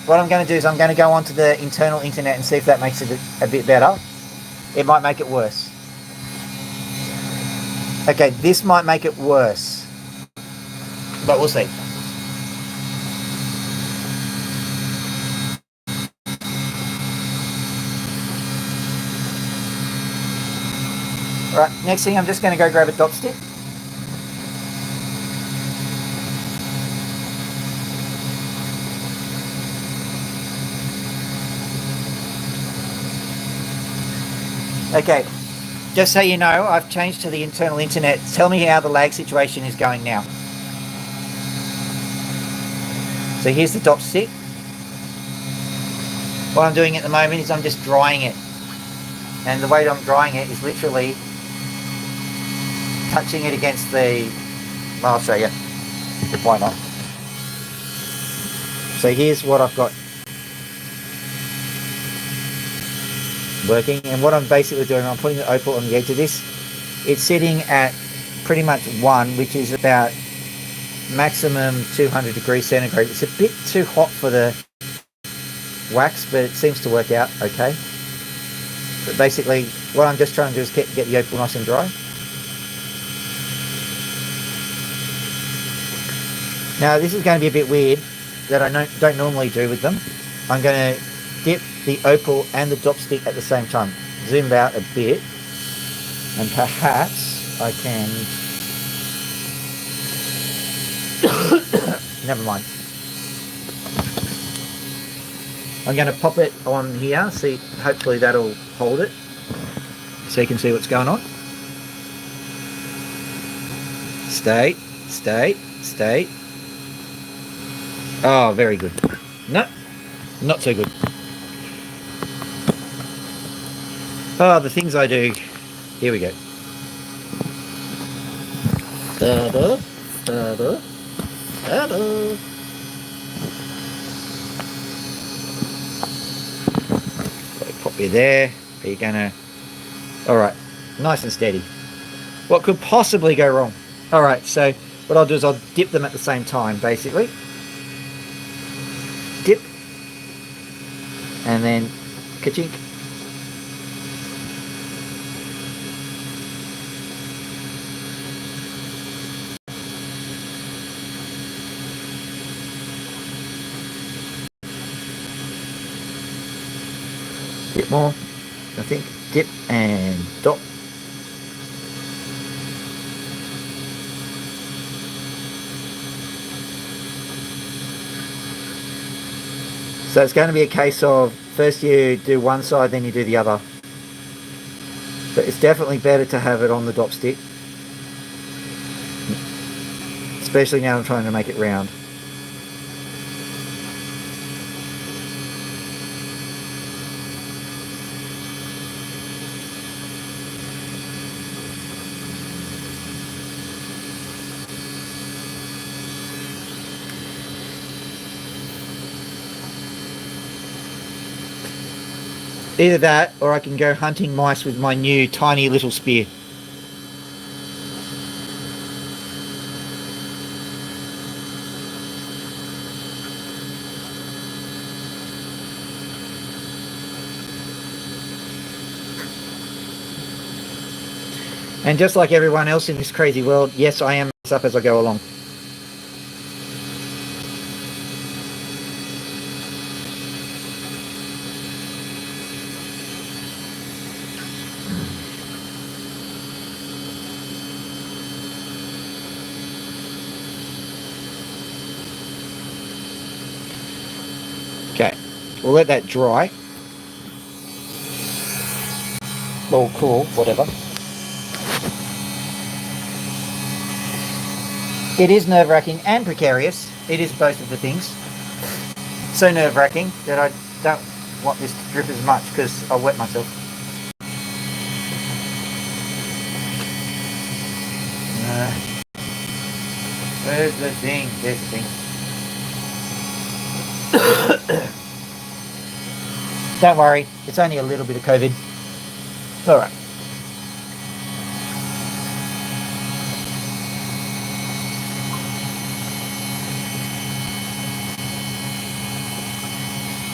What I'm going to do is I'm going to go onto the internal internet and see if that makes it a bit better. It might make it worse. Okay, this might make it worse, but we'll see. Alright, next thing I'm just going to go grab a dot stick. Okay, just so you know, I've changed to the internal internet. Tell me how the lag situation is going now. So here's the dot stick. What I'm doing at the moment is I'm just drying it. And the way I'm drying it is literally touching it against the... Well, I'll show you. Why not? So here's what I've got working, and what I'm basically doing, I'm putting the opal on the edge of this. It's sitting at pretty much 1, which is about maximum 200 degrees centigrade. It's a bit too hot for the wax, but it seems to work out okay. But basically what I'm just trying to do is get the opal nice and dry. Now this is going to be a bit weird that I don't normally do with them. I'm going to dip the opal and the dot stick at the same time. Zoom out a bit, and perhaps I can Never mind. I'm going to pop it on here. See, hopefully that'll hold it, so you can see what's going on. Stay, stay, stay. Oh, very good. No, not so good. Oh, the things I do. Here we go. Da-da, da-da, da-da. Pop you there. Are you gonna... Alright, nice and steady. What could possibly go wrong? Alright, so what I'll do is I'll dip them at the same time, basically. Dip. And then ka-chink. Dip more, I think. Dip and dot. So it's going to be a case of first you do one side, then you do the other. But it's definitely better to have it on the dop stick. Especially now I'm trying to make it round. Either that, or I can go hunting mice with my new tiny little spear. And just like everyone else in this crazy world, yes, I am messing up as I go along. Okay, we'll let that dry. Or cool, whatever. It is nerve-wracking and precarious. It is both of the things. So nerve-wracking that I don't want this to drip as much because I'll wet myself. Where's the thing? There's the thing. Don't worry, it's only a little bit of COVID. Alright.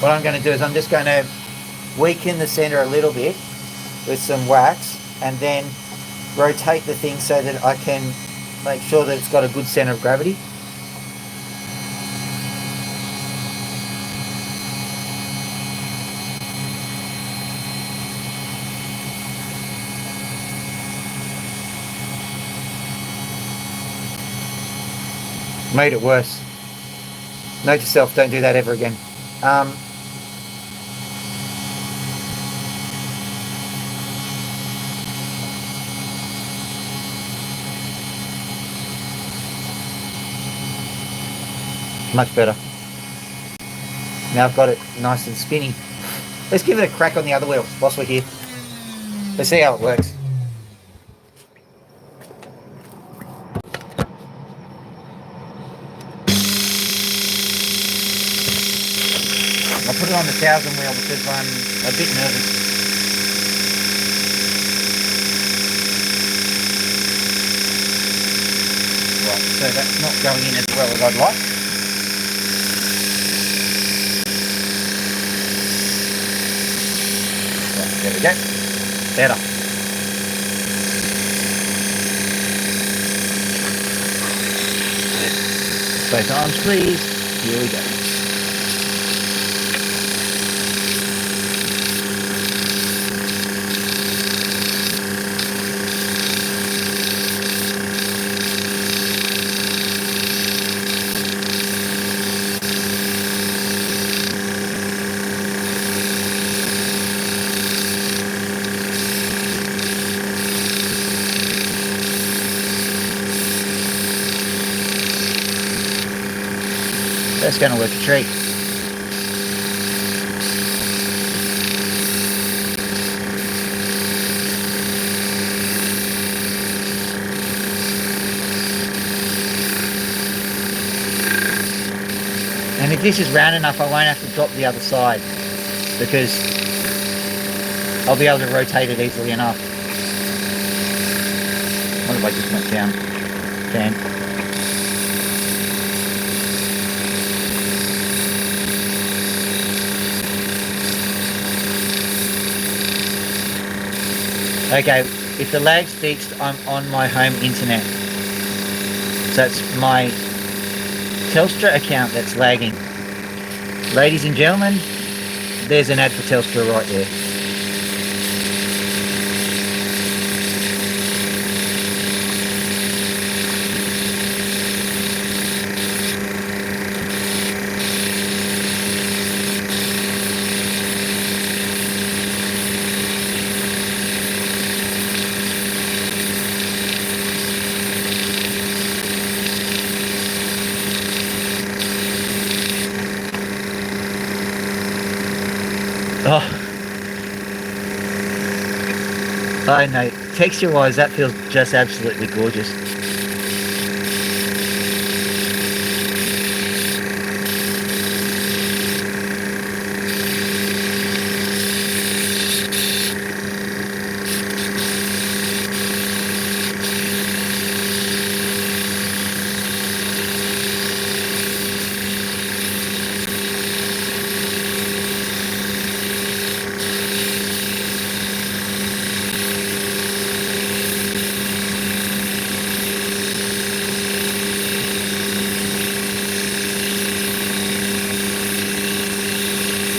What I'm going to do is I'm just going to weaken the center a little bit with some wax and then rotate the thing so that I can make sure that it's got a good center of gravity. Made it worse. Note to self, don't do that ever again. Much better. Now I've got it nice and spinny. Let's give it a crack on the other wheel whilst we're here. Let's see how it works. I put it on the 1000 wheel because I'm a bit nervous. Right, so that's not going in as well as I'd like. Right, there we go. Better. Both arms please. Here we go. That's going to work a treat. And if this is round enough, I won't have to drop the other side because I'll be able to rotate it easily enough. What if I just went down? Fan. Okay, if the lag's fixed, I'm on my home internet. So that's my Telstra account that's lagging. Ladies and gentlemen, there's an ad for Telstra right there. Oh, I know. Texture-wise, that feels just absolutely gorgeous.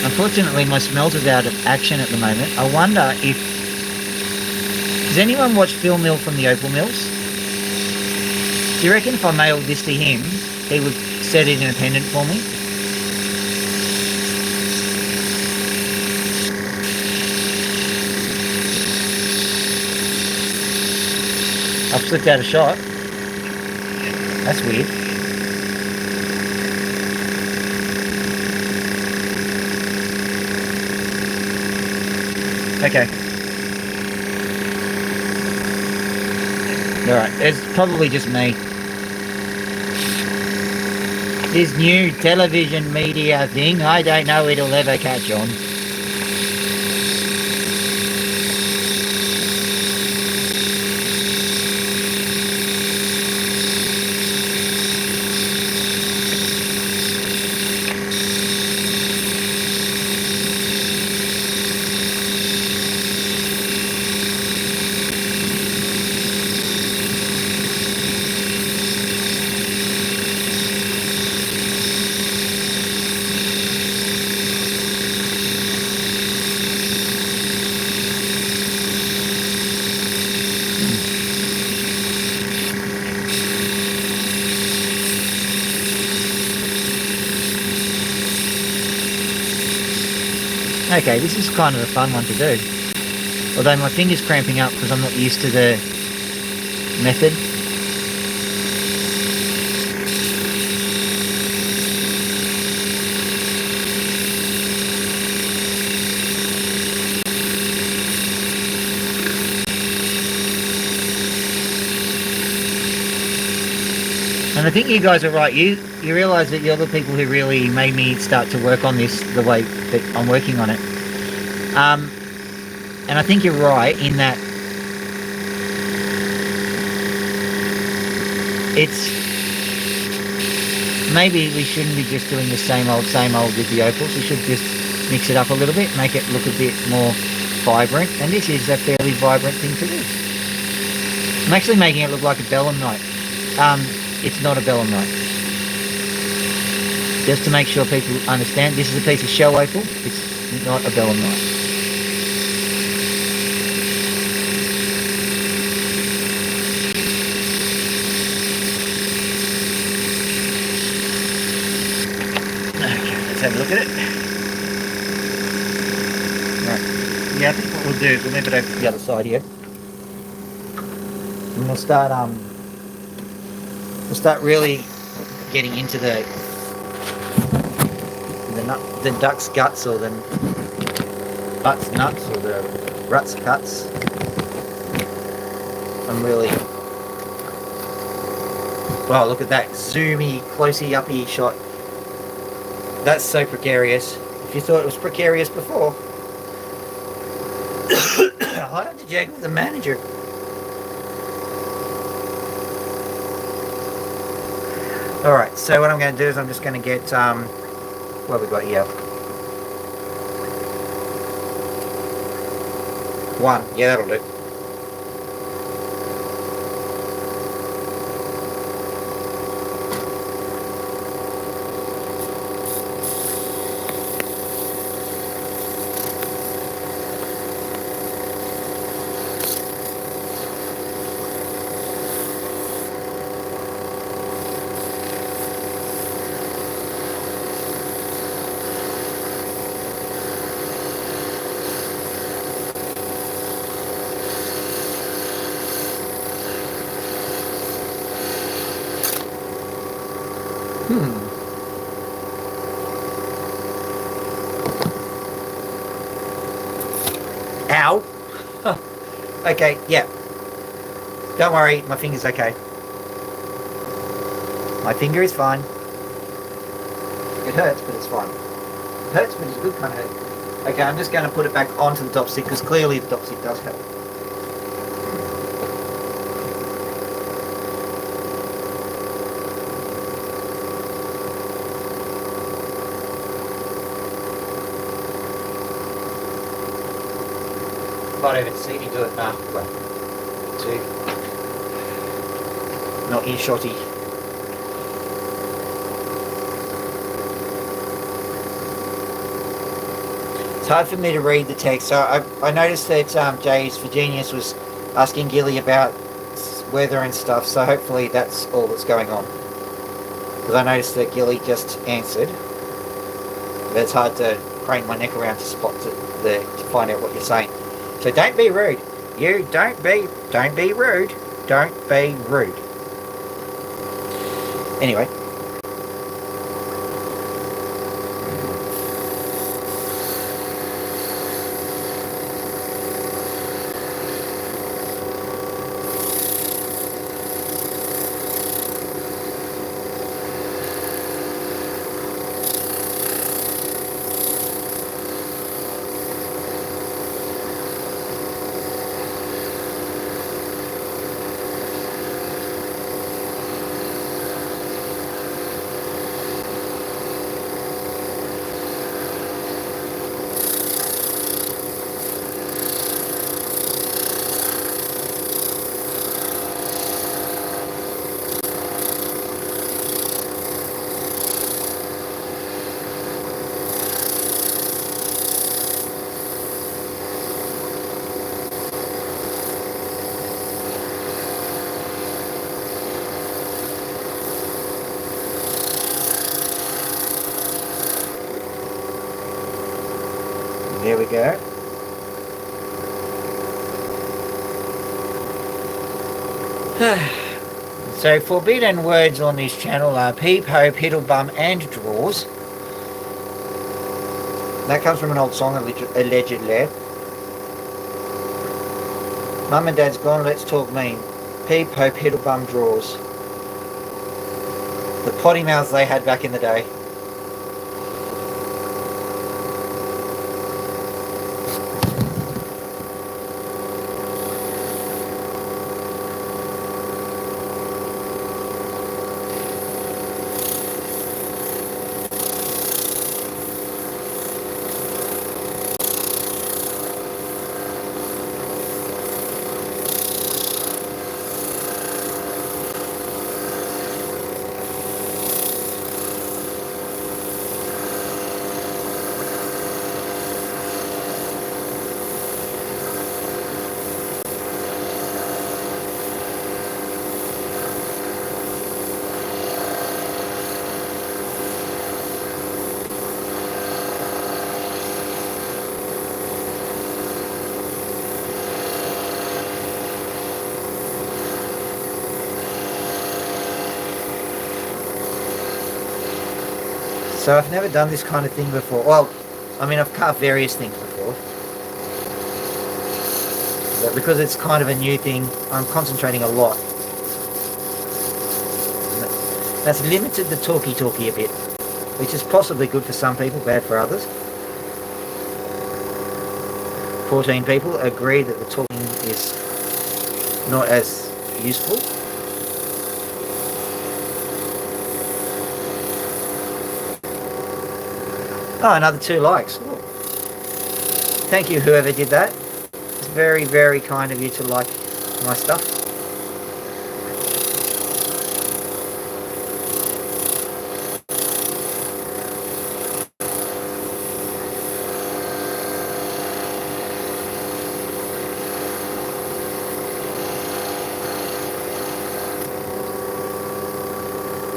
Unfortunately, my smelter's out of action at the moment. I wonder if... Does anyone watch Phil Mill from the Opal Mills? Do you reckon if I mailed this to him, he would set it in a pendant for me? I've slipped out a shot. That's weird. Okay. Alright, it's probably just me. This new television media thing, I don't know it'll ever catch on. Okay, this is kind of a fun one to do. Although my finger's cramping up because I'm not used to the method. And I think you guys are right. You realise that you're the people who really made me start to work on this the way that I'm working on it. And I think you're right in that it's... Maybe we shouldn't be just doing the same old with the opals. We should just mix it up a little bit, make it look a bit more vibrant. And this is a fairly vibrant thing to do. I'm actually making it look like a belemnite. It's not a belemnite. Just to make sure people understand, this is a piece of shell opal. It's not a belemnite. Okay, let's have a look at it. Right. Yeah, I think what we'll do is we'll move it over to the other side here. And we'll start really getting into the the duck's guts or the butt's nuts or the rut's guts. I'm really... Wow, look at that zoomy, closey, uppy shot. That's so precarious. If you thought it was precarious before, I'd have to check with the manager. Alright, so what I'm going to do is I'm just going to get, what have we got here? 1, yeah, that'll do. Ow! Okay, yeah. Don't worry, my finger's okay. My finger is fine. It hurts, but it's fine. It hurts, but it's a good kind of hurt. Okay, I'm just going to put it back onto the top stick, because clearly the top stick does help. Might even see me do it now. Well, see, not earshotty. It's hard for me to read the text. So I noticed that Jay's Virginius was asking Gilly about weather and stuff. So hopefully that's all that's going on. Because I noticed that Gilly just answered. But it's hard to crane my neck around to spot to find out what you're saying. So don't be rude. You don't be rude. Don't be rude. Anyway. There we go. So forbidden words on this channel are peep, ho, piddle, bum and draws. That comes from an old song, allegedly. Mum and Dad's gone, let's talk mean. Peep, ho, piddle, bum, draws. The potty mouths they had back in the day. So I've never done this kind of thing before. Well, I mean, I've carved various things before. But because it's kind of a new thing, I'm concentrating a lot. That's limited the talky a bit, which is possibly good for some people, bad for others. 14 people agree that the talking is not as useful. Oh, another 2 likes. Ooh. Thank you, whoever did that. It's very, very kind of you to like my stuff.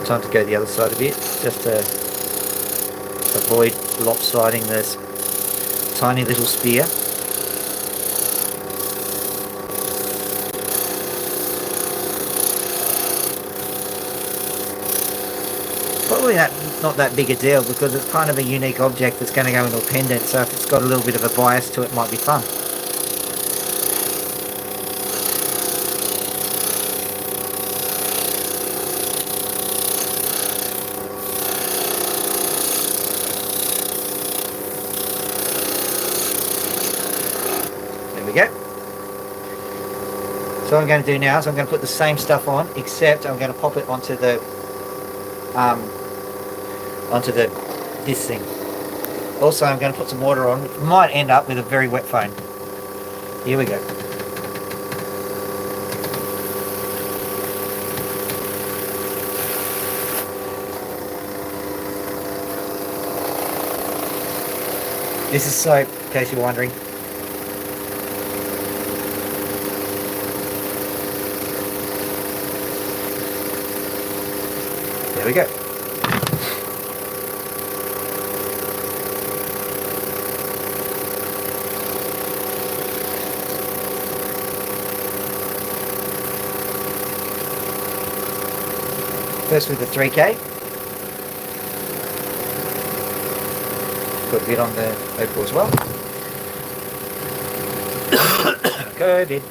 Time to go the other side a bit, just to avoid lopsiding this tiny little spear. Probably not that big a deal because it's kind of a unique object that's going to go into a pendant, so if it's got a little bit of a bias to it, it might be fun. There we go. So what I'm going to do now is I'm going to put the same stuff on, except I'm going to pop it onto this thing. Also, I'm going to put some water on, which might end up with a very wet phone. Here we go. This is soap, in case you're wondering. There we go. First with the 3K. Put a bit on the Opal as well. COVID.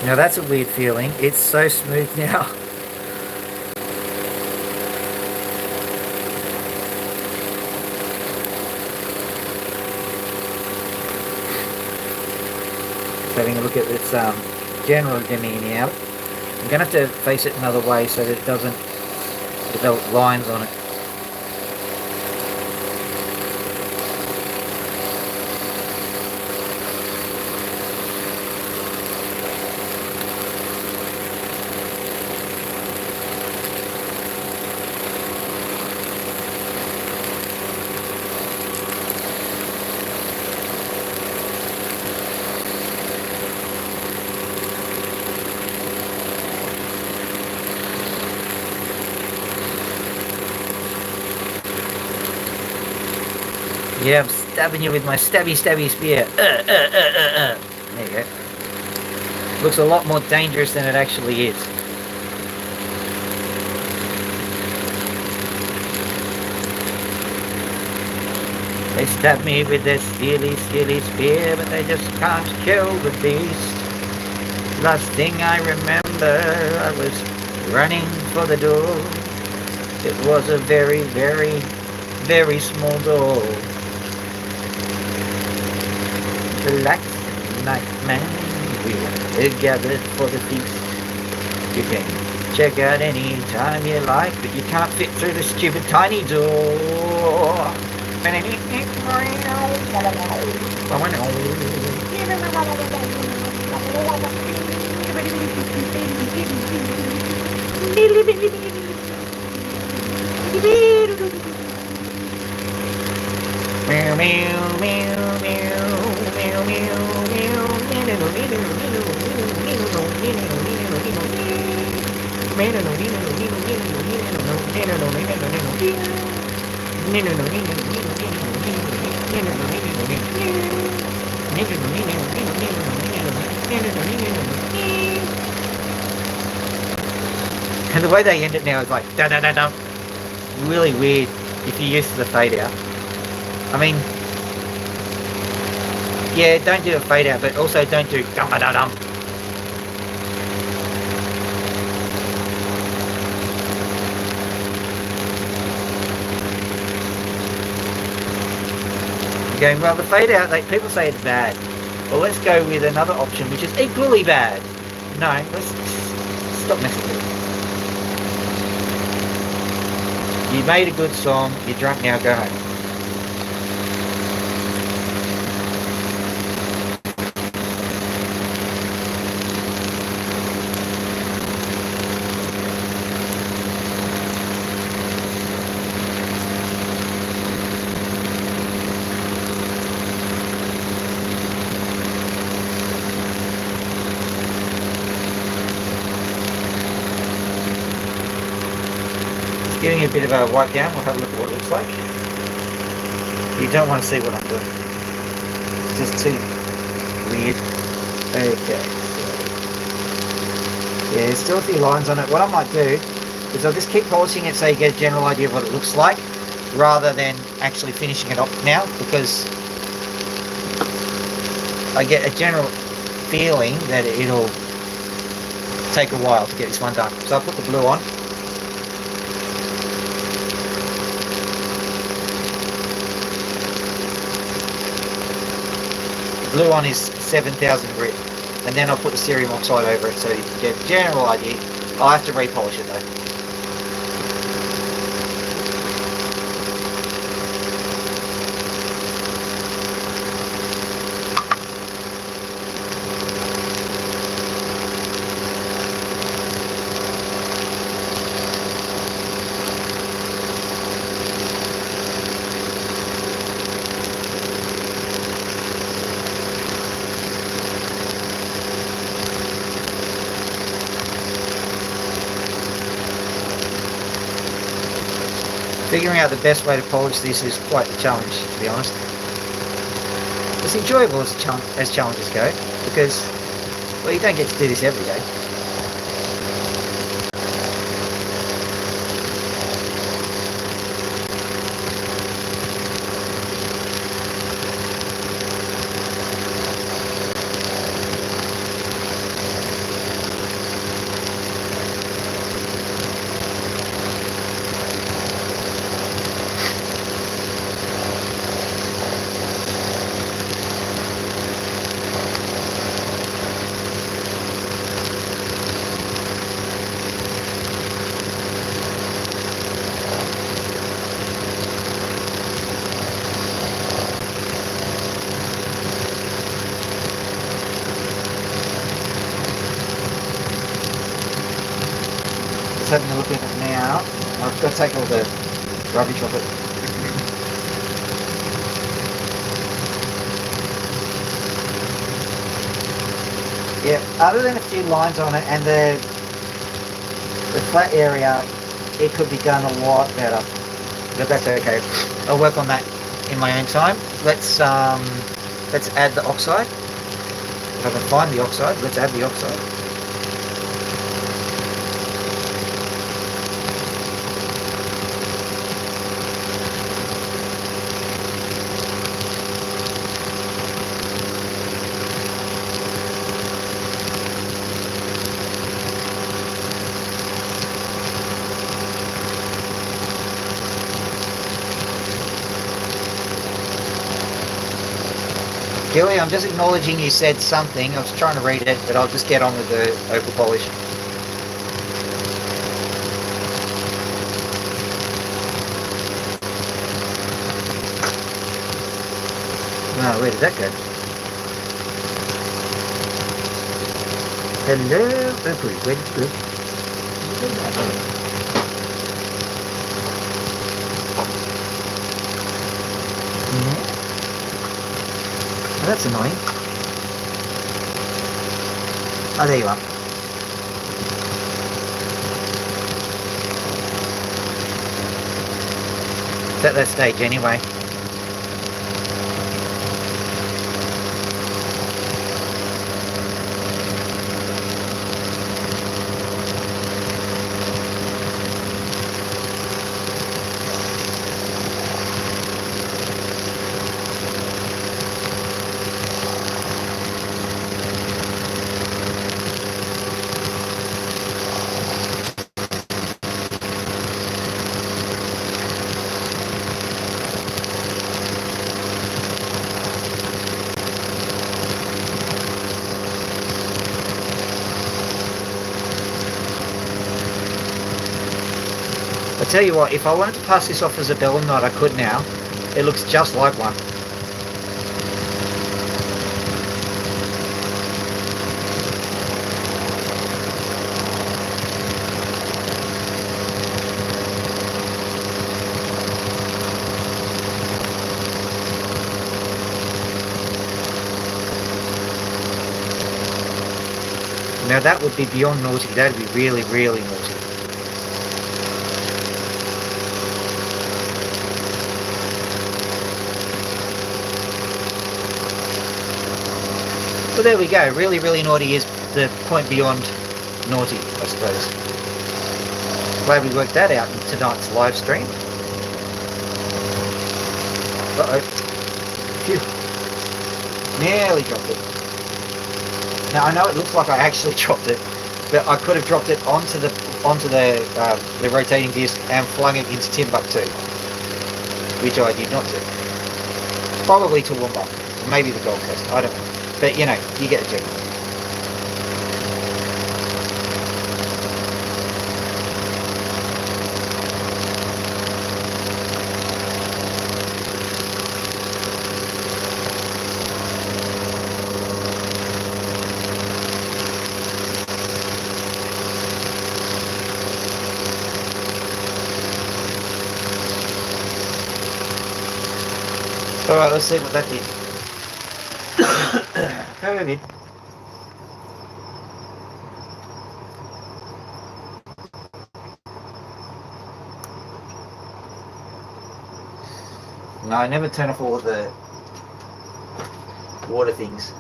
Now that's a weird feeling. It's so smooth now. Just having a look at its general dimming out. I'm going to have to face it another way so that it doesn't develop lines on it. Yeah, I'm stabbing you with my stabby spear. There you go. Looks a lot more dangerous than it actually is. They stab me with their steely, steely spear, but they just can't kill the beast. Last thing I remember, I was running for the door. It was a very, very, very small door. Relax, nightman, we're gathered for the feast. You can check out any time you like, but you can't fit through the stupid tiny door. Meow, meow, meow, meow, meow, and the way they end it now is like da da da da. Really weird if you're used to the fade out. I mean, yeah, don't do a fade out, but also don't do dum da da dum. Going, well, the fade out, people say it's bad. Well, let's go with another option which is equally bad. No, let's stop messing with it. You made a good song, you're drunk now, go home. Giving a bit of a wipe down, we'll have a look at what it looks like. You don't want to see what I'm doing. It's just too weird. Okay. Yeah, there's still a few lines on it. What I might do is I'll just keep polishing it so you get a general idea of what it looks like, rather than actually finishing it off now, because I get a general feeling that it'll take a while to get this one done. So I'll put the blue on. Blue one is 7,000 grit, and then I'll put the cerium oxide over it so you can get a general idea. I'll have to repolish it though. Figuring out the best way to polish this is quite the challenge, to be honest. It's enjoyable as challenges go, because, well, you don't get to do this every day. Having a look at it now. I've got to take all the rubbish off it. Yeah, other than a few lines on it and the flat area, it could be done a lot better. But that's okay. I'll work on that in my own time. Let's add the oxide. If I can find the oxide, let's add the oxide. Gilly, I'm just acknowledging you said something. I was trying to read it, but I'll just get on with the opal polish. Oh, where did that go? Hello, Opal. Where did you go? Yeah. Oh, that's annoying. Oh, there you are. It's at that stage anyway. I tell you what, if I wanted to pass this off as a bellum knot, I could now. It looks just like one. Now that would be beyond naughty. That would be really, really naughty. Well, there we go. Really, really naughty is the point beyond naughty, I suppose. Glad we worked that out in tonight's live stream. Uh-oh. Phew. Nearly dropped it. Now, I know it looks like I actually dropped it, but I could have dropped it onto the rotating disc and flung it into Timbuktu, which I did not do. Probably Toowoomba, maybe the Gold Coast, I don't know. But, you know, you get the drift. Alright, let's see what that did. Very good. No, I never turn off all of the water things,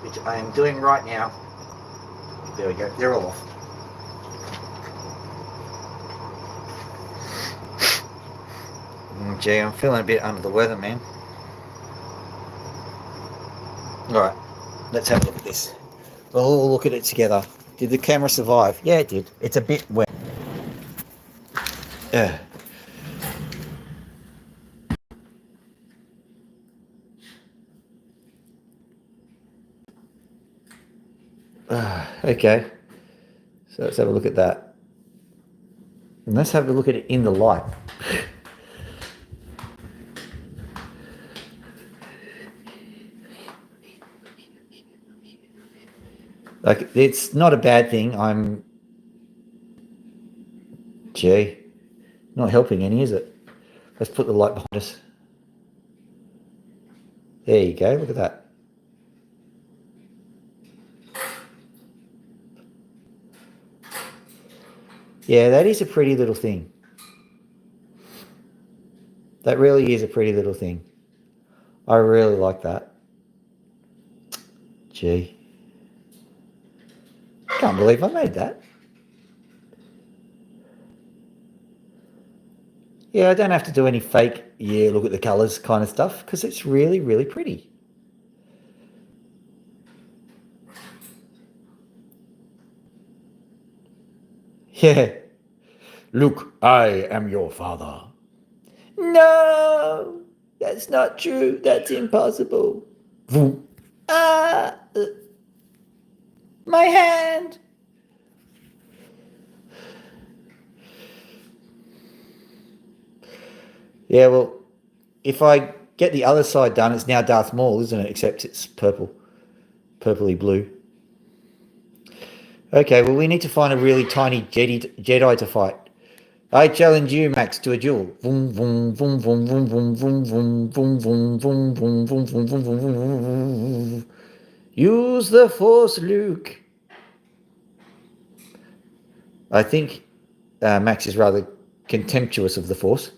which I am doing right now. There we go, they're all off. Gee, I'm feeling a bit under the weather, man. Alright, let's have a look at this. We'll all look at it together. Did the camera survive? Yeah, it did. It's a bit wet. Okay, so let's have a look at that. And let's have a look at it in the light. Like, it's not a bad thing. Gee, not helping any, is it? Let's put the light behind us. There you go, look at that. Yeah, that is a pretty little thing. That really is a pretty little thing. I really like that. Gee. Can't believe I made that. Yeah, I don't have to do any fake, yeah, look at the colours kind of stuff, because it's really, really pretty. Yeah. Look, I am your father. No, that's not true. That's impossible. Uh, my hand. Yeah, well, if I get the other side done, it's now Darth Maul, isn't it? Except it's purple. Purpley blue. Okay, well, we need to find a really tiny Jedi to fight. I challenge you, Max, to a duel. Vroom, vroom, vroom, vroom, vroom, vroom, vroom, vroom, vroom, vroom, vroom, vroom, vroom, vroom, vroom, vroom, vroom. Use the Force, Luke. I think Max is rather contemptuous of the Force.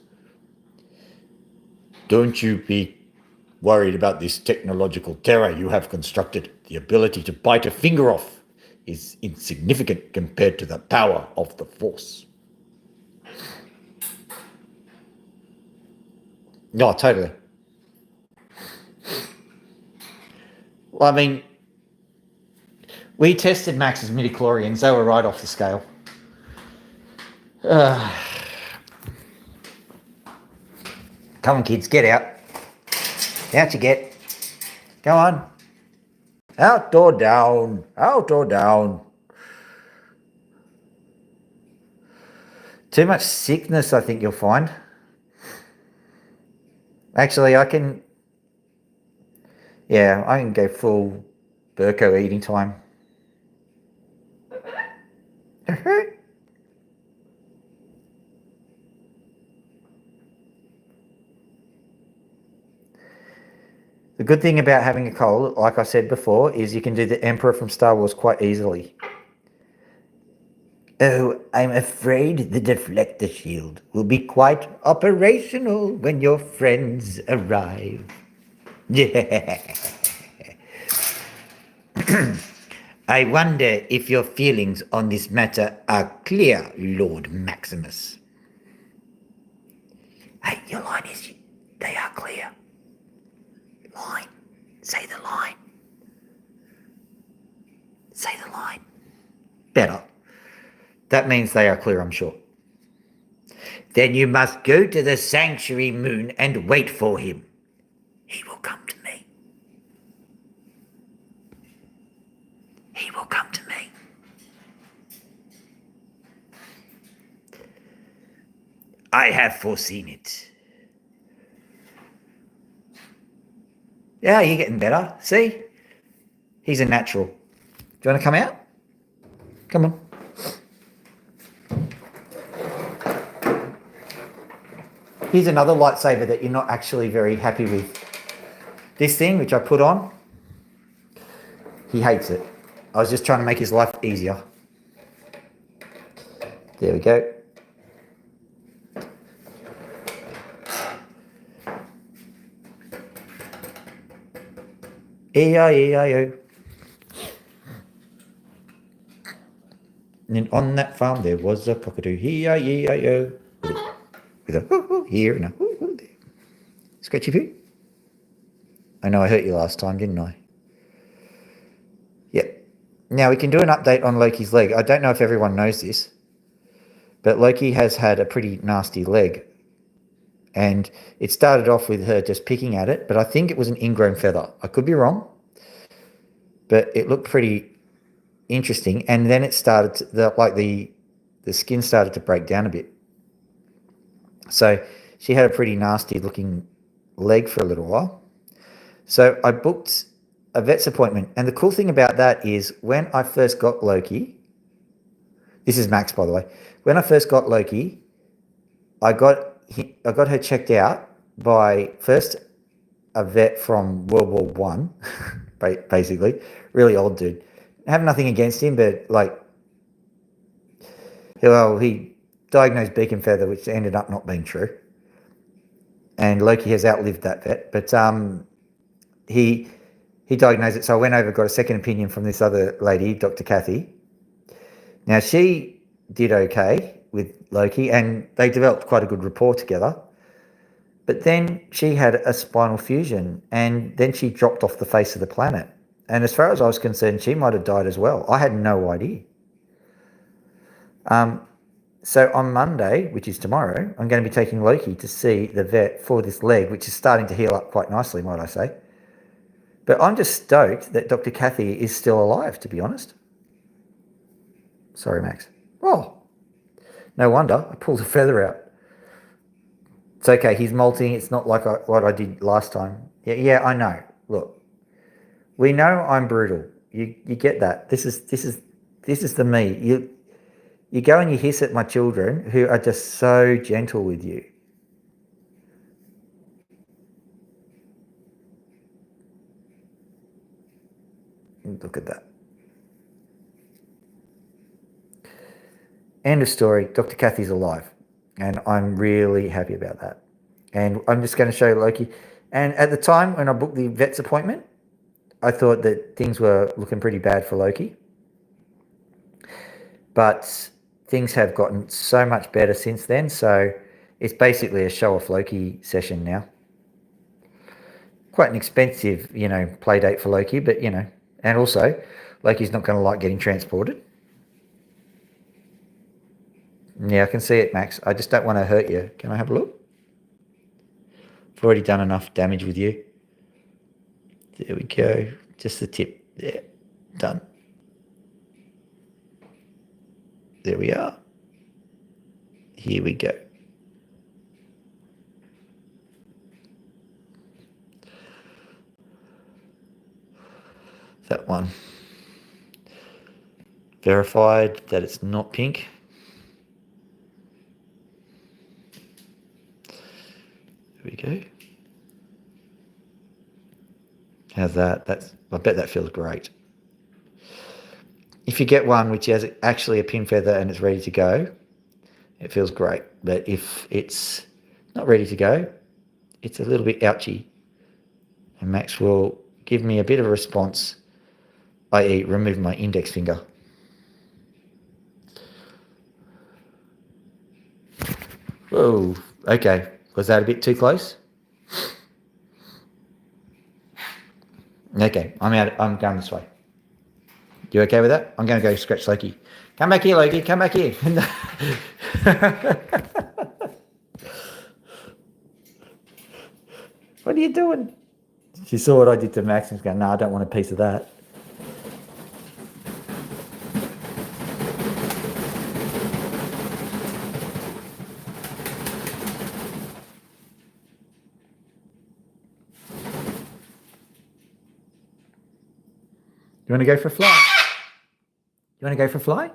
Don't you be worried about this technological terror you have constructed. The ability to bite a finger off is insignificant compared to the power of the Force. No, totally. Well, I mean, we tested Max's midichlorians. They were right off the scale. Come on, kids, get out. Out you get. Go on. Out or down. Out or down. Too much sickness, I think you'll find. Actually, I can... Yeah, I can go full Burko eating time. The good thing about having a cold, like I said before, is you can do the Emperor from Star Wars quite easily. Oh, I'm afraid the deflector shield will be quite operational when your friends arrive. Yeah. I wonder if your feelings on this matter are clear, Lord Maximus. Hey, your line is, they are clear. Line. Say the line. Say the line. Better. That means they are clear, I'm sure. Then you must go to the sanctuary moon and wait for him. He will come to me. He will come to me. I have foreseen it. Yeah, you're getting better. See? He's a natural. Do you want to come out? Come on. Here's another lightsaber that you're not actually very happy with. This thing, which I put on, he hates it. I was just trying to make his life easier. There we go. E-I-E-I-O. And then on that farm there was a cockatoo. E-I-E-I-O. With a hoo-hoo here and a hoo-hoo there. Scratchy poo. I know I hurt you last time, didn't I? Yep. Now we can do an update on Loki's leg. I don't know if everyone knows this, but Loki has had a pretty nasty leg. And it started off with her just picking at it, but I think it was an ingrown feather. I could be wrong, but it looked pretty interesting. And then it started to, the skin started to break down a bit. So she had a pretty nasty looking leg for a little while. So I booked a vet's appointment. And the cool thing about that is when I first got Loki, this is Max, by the way. When I first got Loki, I got her checked out by first a vet from World War One, basically, really old dude. I have nothing against him, but he diagnosed beak and feather, which ended up not being true. And Loki has outlived that vet, but he diagnosed it. So I went over, got a second opinion from this other lady, Dr. Kathy. Now she did okay with Loki, and they developed quite a good rapport together. But then she had a spinal fusion, and then she dropped off the face of the planet. And as far as I was concerned, she might have died as well. I had no idea. So on Monday, which is tomorrow, I'm going to be taking Loki to see the vet for this leg, which is starting to heal up quite nicely, might I say. But I'm just stoked that Dr. Kathy is still alive, to be honest. Sorry, Max. Oh, no wonder. I pulled a feather out. It's okay. He's molting. It's not like what I did last time. Yeah, I know. Look, we know I'm brutal. You get that. This is the me. You go and you hiss at my children who are just so gentle with you. Look at that. End of story. Dr. Kathy's alive. And I'm really happy about that. And I'm just going to show Loki. And at the time when I booked the vet's appointment, I thought that things were looking pretty bad for Loki. But things have gotten so much better since then. So it's basically a show off Loki session now. Quite an expensive, play date for Loki, but, and also Loki's not going to like getting transported. Yeah, I can see it, Max. I just don't want to hurt you. Can I have a look? I've already done enough damage with you. There we go. Just the tip. There. Done. There we are. Here we go. That one. Verified that it's not pink. There we go. How's that? I bet that feels great. If you get one which has actually a pin feather and it's ready to go, it feels great. But if it's not ready to go, it's a little bit ouchy. And Max will give me a bit of a response, i.e. remove my index finger. Whoa, okay. Was that a bit too close? Okay, I'm going this way. You okay with that? I'm going to go scratch Loki. Come back here, Loki. Come back here. What are you doing? She saw what I did to Max and she's going, no, I don't want a piece of that. You want to go for a fly? You want to go for a fly?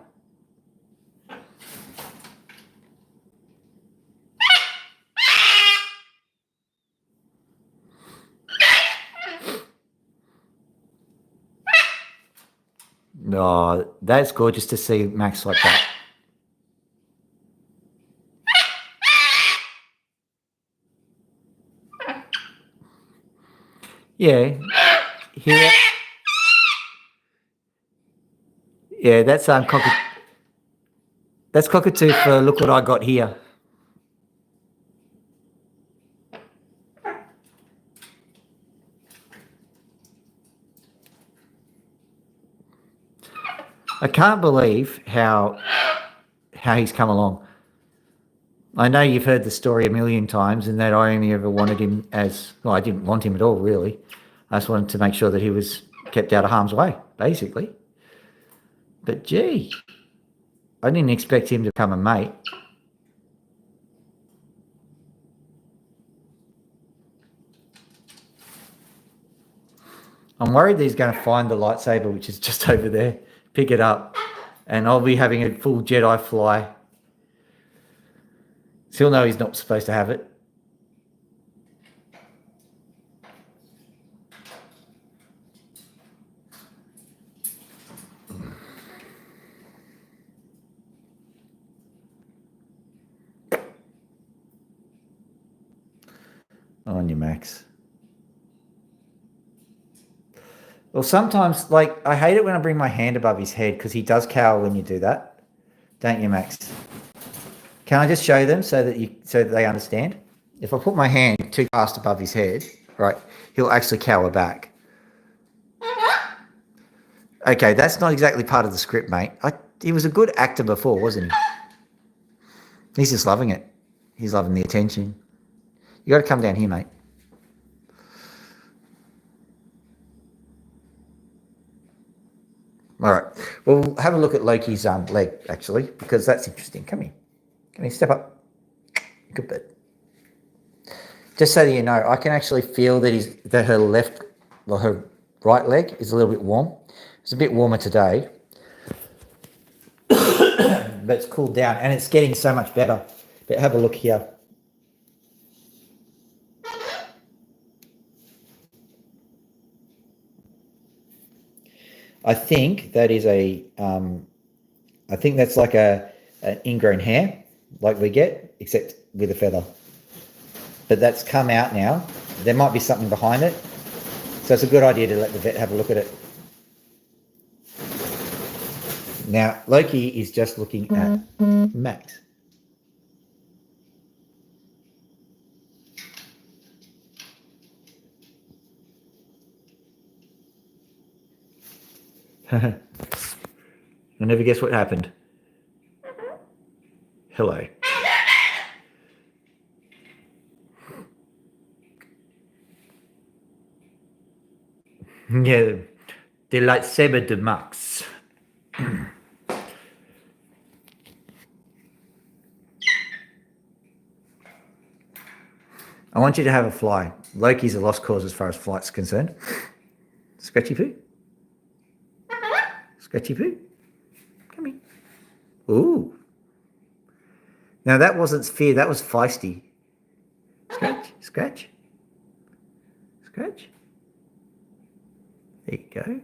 No, that's gorgeous to see Max like that. Yeah. Here. Yeah, that's that's cockatoo for look what I got here. I can't believe how he's come along. I know you've heard the story a million times and that I only ever wanted him I didn't want him at all, really. I just wanted to make sure that he was kept out of harm's way, basically. But gee, I didn't expect him to become a mate. I'm worried that he's going to find the lightsaber, which is just over there, pick it up, and I'll be having a full Jedi fly. So he'll know he's not supposed to have it. On you, Max. Well, sometimes, I hate it when I bring my hand above his head because he does cower when you do that. Don't you, Max? Can I just show them so that they understand? If I put my hand too fast above his head, right, he'll actually cower back. Okay, that's not exactly part of the script, mate. He was a good actor before, wasn't he? He's just loving it. He's loving the attention. You got to come down here, mate. All right. Well, we'll have a look at Loki's leg, actually, because that's interesting. Come here. Come here, step up. Good bit. Just so that you know, I can actually feel that her left or her right leg is a little bit warm. It's a bit warmer today, but it's cooled down and it's getting so much better. But have a look here. I think that is I think that's like an ingrown hair, like we get, except with a feather. But that's come out now. There might be something behind it. So it's a good idea to let the vet have a look at it. Now, Loki is just looking at Max. You'll never guess what happened. Hello. Yeah, the lightsaber de Max. I want you to have a fly. Loki's a lost cause as far as flight's concerned. Scratchy poo. Scratchy poo. Come here. Ooh. Now that wasn't fear, that was feisty. Scratch, scratch. Scratch. There you go.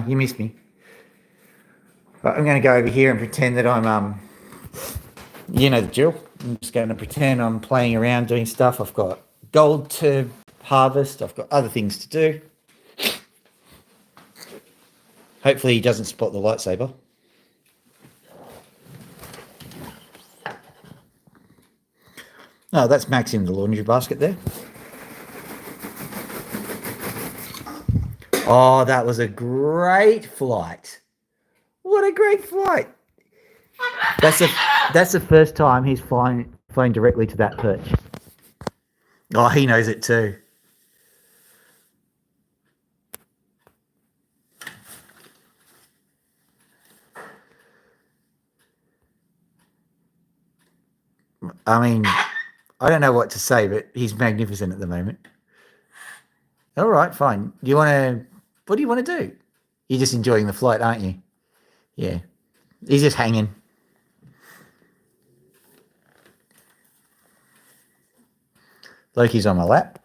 You missed me. But I'm going to go over here and pretend that I'm, you know the drill. I'm just going to pretend I'm playing around doing stuff. I've got gold to harvest. I've got other things to do. Hopefully he doesn't spot the lightsaber. Oh, that's Max in the laundry basket there. Oh, that was a great flight. What a great flight. That's the first time he's flying directly to that perch. Oh, he knows it too. I mean, I don't know what to say, but he's magnificent at the moment. All right, fine. What do you want to do? You're just enjoying the flight, aren't you? Yeah. He's just hanging. Loki's on my lap.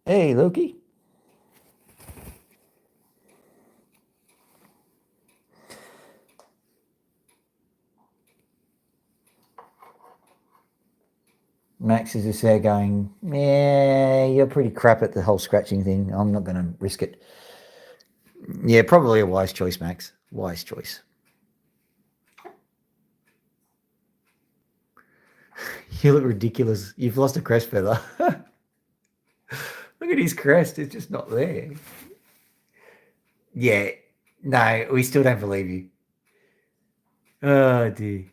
Hey, Loki. Max is just there going, yeah, you're pretty crap at the whole scratching thing. I'm not going to risk it. Yeah, probably a wise choice, Max. Wise choice. You look ridiculous. You've lost a crest feather. Look at his crest. It's just not there. Yeah. No, we still don't believe you. Oh, dear.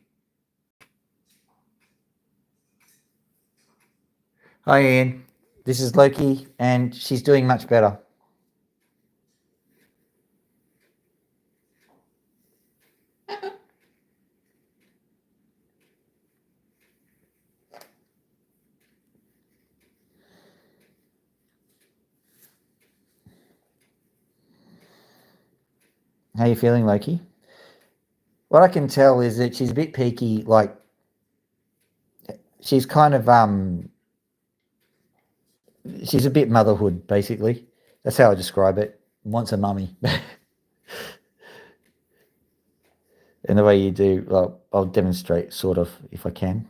Hi, Ian. This is Loki, and she's doing much better. How you feeling, Loki? What I can tell is that she's a bit peaky, like she's kind of she's a bit motherhood, basically. That's how I describe it. Wants a mummy. In the way you do, well, I'll demonstrate sort of if I can.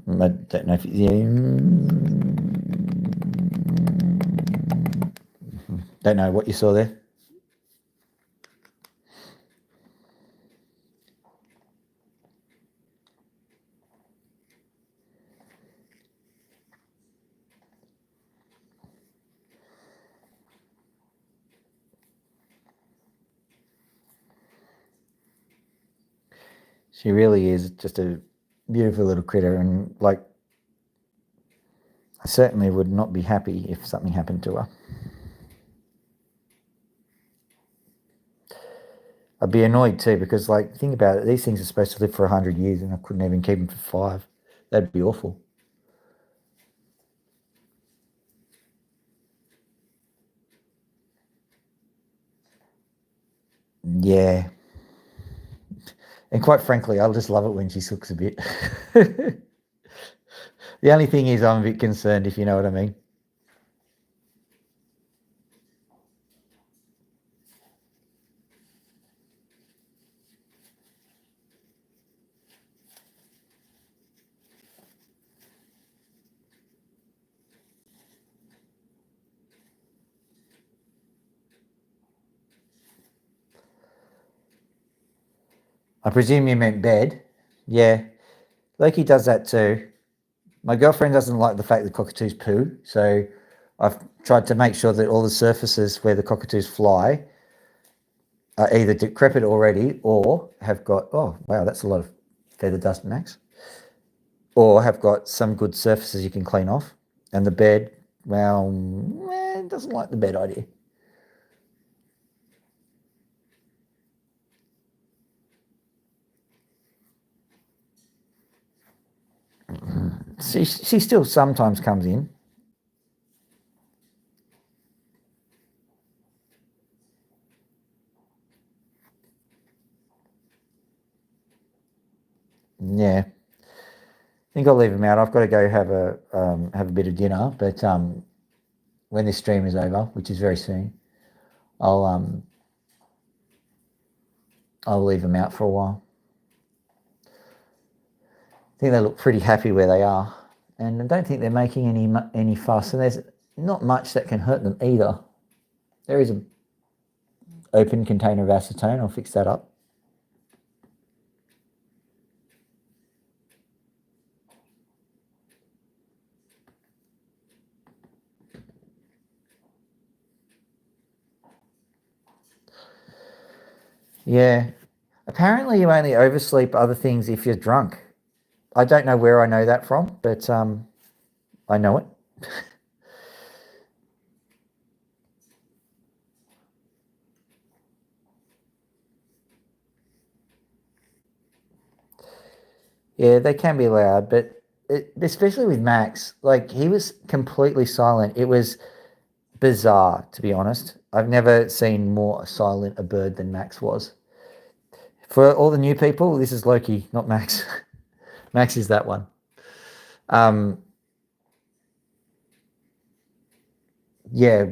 I don't know if don't know what you saw there. She really is just a beautiful little critter, and like, I certainly would not be happy if something happened to her. I'd be annoyed too because, like, think about it. These things are supposed to live for 100 years, and I couldn't even keep them for 5. That'd be awful. Yeah. And quite frankly, I just love it when she sooks a bit. The only thing is I'm a bit concerned, if you know what I mean. I presume you meant bed. Yeah. Loki does that too. My girlfriend doesn't like the fact that cockatoos poo, so I've tried to make sure that all the surfaces where the cockatoos fly are either decrepit already or have got, oh, wow, that's a lot of feather dust, Max, or have got some good surfaces you can clean off. And the bed, well, doesn't like the bed idea. She still sometimes comes in. Yeah. I think I'll leave him out. I've got to go have a bit of dinner, but when this stream is over, which is very soon, I'll leave them out for a while. I think they look pretty happy where they are, and I don't think they're making any fuss. And there's not much that can hurt them either. There is an open container of acetone. I'll fix that up. Yeah. Apparently, you only oversleep other things if you're drunk. I don't know where I know that from, but I know it. Yeah, they can be loud, but especially with Max, like, he was completely silent. It was bizarre, to be honest. I've never seen more silent a bird than Max was. For all the new people, this is Loki, not Max. Max is that one. Yeah,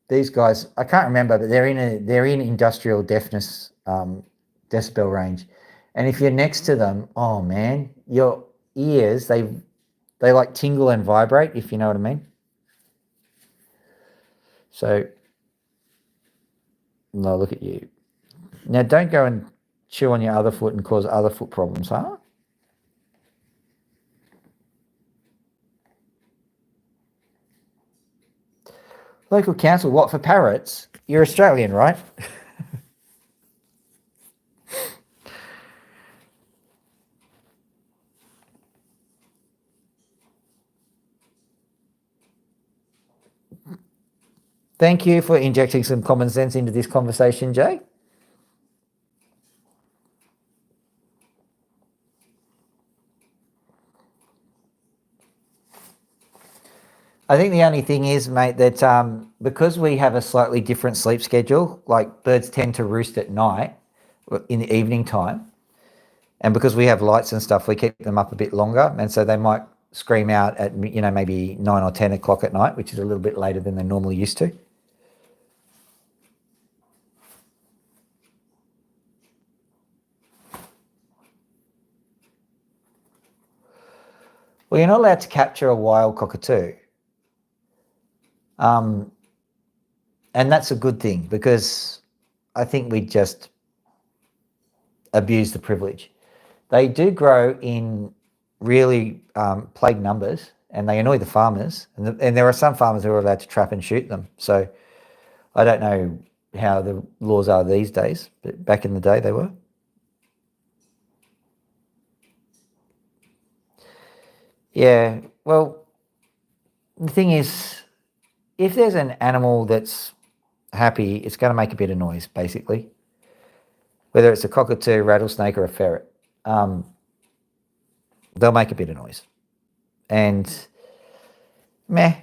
these guys, I can't remember, but they're in industrial deafness decibel range, and if you're next to them, oh man, your ears they like tingle and vibrate, if you know what I mean. So, no, look at you. Now, don't go and chew on your other foot and cause other foot problems, huh? Local council, what, for parrots? You're Australian, right? Thank you for injecting some common sense into this conversation, Jay. I think the only thing is, mate, that because we have a slightly different sleep schedule, like birds tend to roost at night in the evening time, and because we have lights and stuff, we keep them up a bit longer, and so they might scream out at maybe 9 or 10 o'clock at night, which is a little bit later than they normally used to. Well, you're not allowed to capture a wild cockatoo. And that's a good thing, because I think we just abuse the privilege. They do grow in really plague numbers, and they annoy the farmers. And there are some farmers who are allowed to trap and shoot them. So I don't know how the laws are these days, but back in the day they were. Yeah, well, the thing is, if there's an animal that's happy, it's going to make a bit of noise, basically. Whether it's a cockatoo, rattlesnake, or a ferret, um, they'll make a bit of noise. And meh.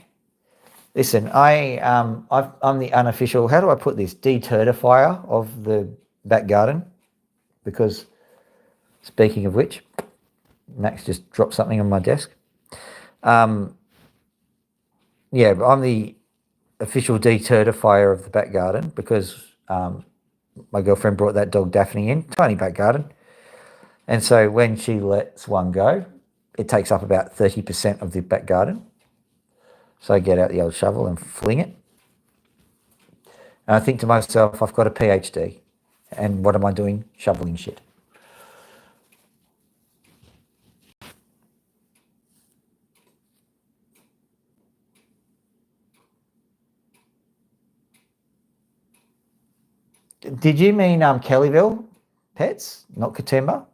Listen, I'm the unofficial. How do I put this? Deturtifier of the back garden, because speaking of which, Max just dropped something on my desk. Yeah, I'm the official deturtifier of the back garden because my girlfriend brought that dog Daphne in, tiny back garden. And so when she lets one go, it takes up about 30% of the back garden. So I get out the old shovel and fling it. And I think to myself, I've got a PhD. And what am I doing? Shoveling shit. Did you mean Kellyville pets, not Katoomba?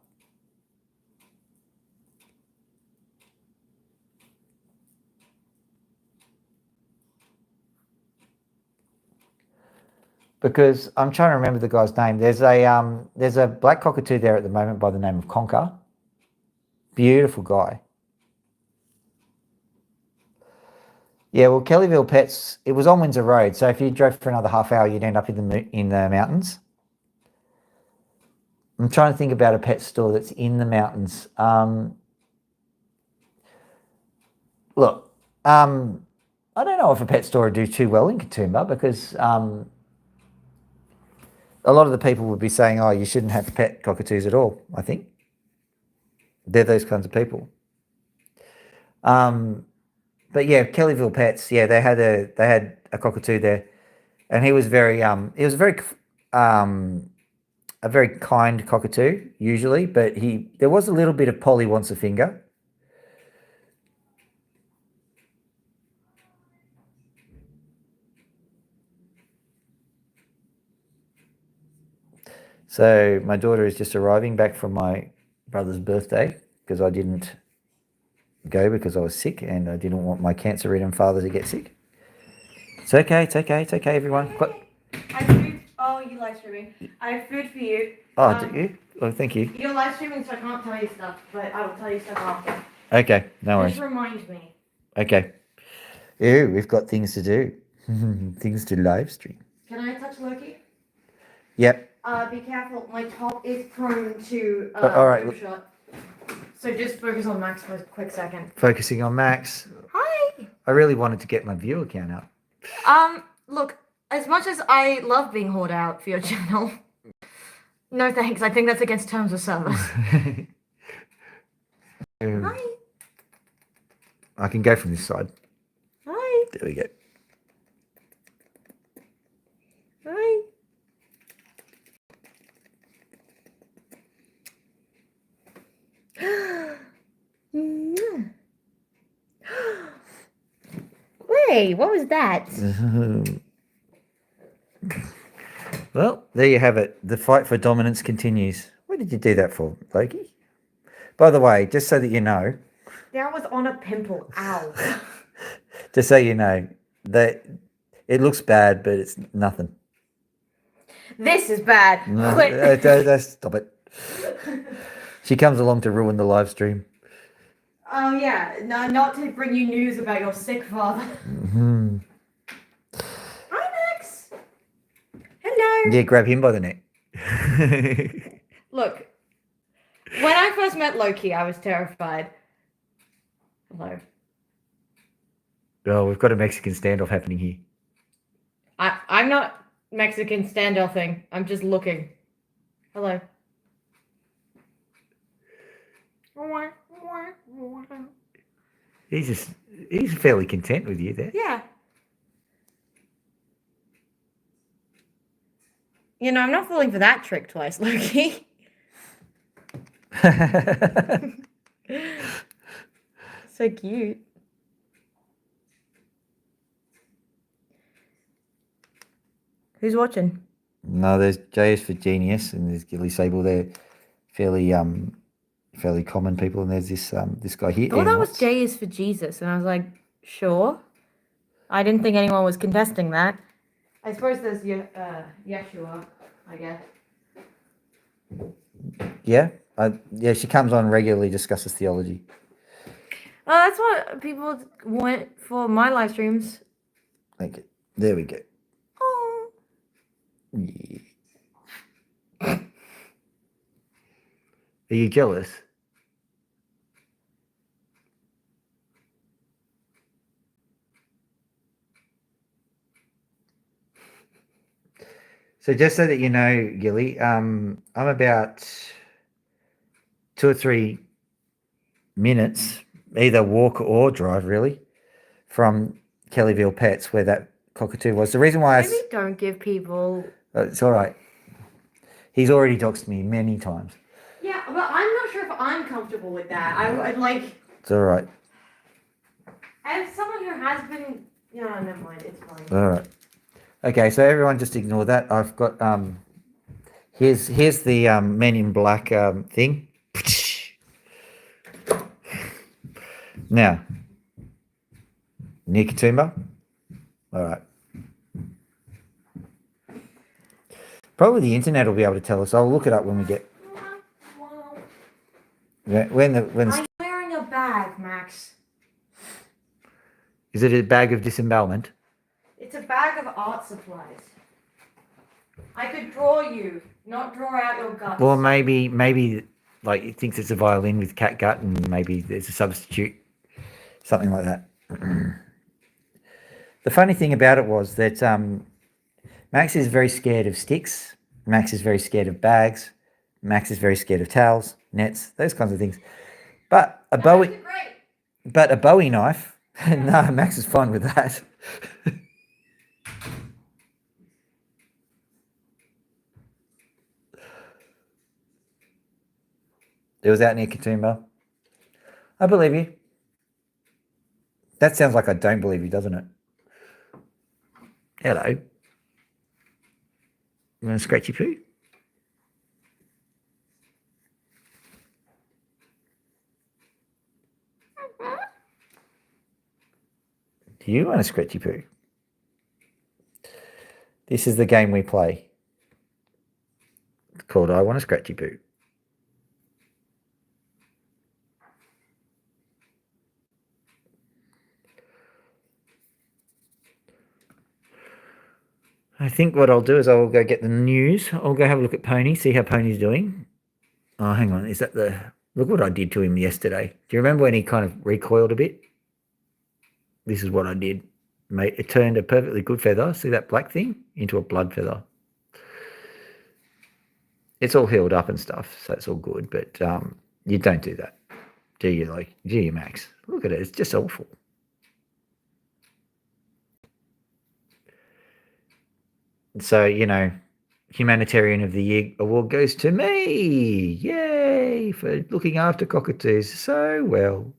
Because I'm trying to remember the guy's name. There's a black cockatoo there at the moment by the name of Conker. Beautiful guy. Yeah, well, Kellyville Pets. It was on Windsor Road, so if you drove for another half hour, you'd end up in the mountains. I'm trying to think about a pet store that's in the mountains. Look, I don't know if a pet store would do too well in Katoomba because a lot of the people would be saying, "Oh, you shouldn't have pet cockatoos at all." I think they're those kinds of people. But yeah, Kellyville Pets. Yeah, they had a cockatoo there, and he was a very kind cockatoo usually, but there was a little bit of Polly wants a finger. So my daughter is just arriving back from my brother's birthday because I didn't go because I was sick and I didn't want my cancer-ridden father to get sick. It's okay, everyone. I have food. Oh, you live streaming. I have food for you. Oh, do you? Oh, thank you. You're live streaming, so I can't tell you stuff, but I will tell you stuff after. Okay, no worries. Just remind me. Okay. Ew, we've got things to do. Things to live stream. Can I touch Loki? Yep. Be careful. My top is prone to all right. shot. So just focus on Max for a quick second. Focusing on Max. Hi. I really wanted to get my viewer count up. Look, as much as I love being hauled out for your channel, no thanks. I think that's against terms of service. Hi. I can go from this side. Hi. There we go. Hi. Wait, what was that? Well, there you have it. The fight for dominance continues. What did you do that for, Loki? By the way, just so that you know. That was on a pimple. Ow. Just so you know, that it looks bad, but it's nothing. This is bad. No, stop it. She comes along to ruin the live stream. Oh yeah, no, not to bring you news about your sick father. Mm-hmm. Hi, Max. Hello. Yeah, grab him by the neck. Look, when I first met Loki, I was terrified. Hello. Oh, we've got a Mexican standoff happening here. I'm not Mexican standoffing. I'm just looking. Hello. He's fairly content with you there. Yeah. You know, I'm not falling for that trick twice, Loki. So cute. Who's watching? No, there's J is for Genius and there's Gilly Sable. They're fairly fairly common people, and there's this guy here. I thought that was Amos. J is for Jesus, and I was like, sure. I didn't think anyone was contesting that. I suppose there's Yeshua, I guess. Yeah, yeah, she comes on regularly, discusses theology. That's what people went for my live streams. Okay, there we go. Oh. Yeah. Are you jealous? So just so that you know, Gilly, I'm about 2 or 3 minutes, either walk or drive, really, from Kellyville Pets, where that cockatoo was. The reason why Maybe don't give people. It's all right. He's already doxed me many times. Yeah, but I'm not sure if I'm comfortable with that. I'd like. It's all right. As someone who has been. No, never mind. It's fine. All right. Okay, so everyone just ignore that. I've got here's the Men in Black thing. Now, Nick Katoomba. All right. Probably the internet will be able to tell us. I'll look it up when we get. When I'm wearing a bag, Max. Is it a bag of disembowelment? It's a bag of art supplies. I could draw you, not draw out your guts. Well, maybe like he thinks it's a violin with cat gut, and maybe there's a substitute, something like that. The funny thing about it was that Max is very scared of sticks. Max is very scared of bags. Max is very scared of towels, nets, those kinds of things. But a Bowie knife, no, Max is fine with that. It was out near Katoomba. I believe you. That sounds like I don't believe you, doesn't it? Hello. You want a scratchy poo? Do you want a scratchy poo? This is the game we play. It's called I Want a Scratchy Poo. I think what I'll do is I'll go get the news. I'll go have a look at Pony, see how Pony's doing. Oh, hang on. Is that the... Look what I did to him yesterday. Do you remember when he kind of recoiled a bit? This is what I did. Mate, it turned a perfectly good feather, see that black thing, into a blood feather. It's all healed up and stuff, so it's all good. But you don't do that, do you? Like, do you, Max? Look at it. It's just awful. So, you know, Humanitarian of the Year award goes to me. Yay, for looking after cockatoos so well.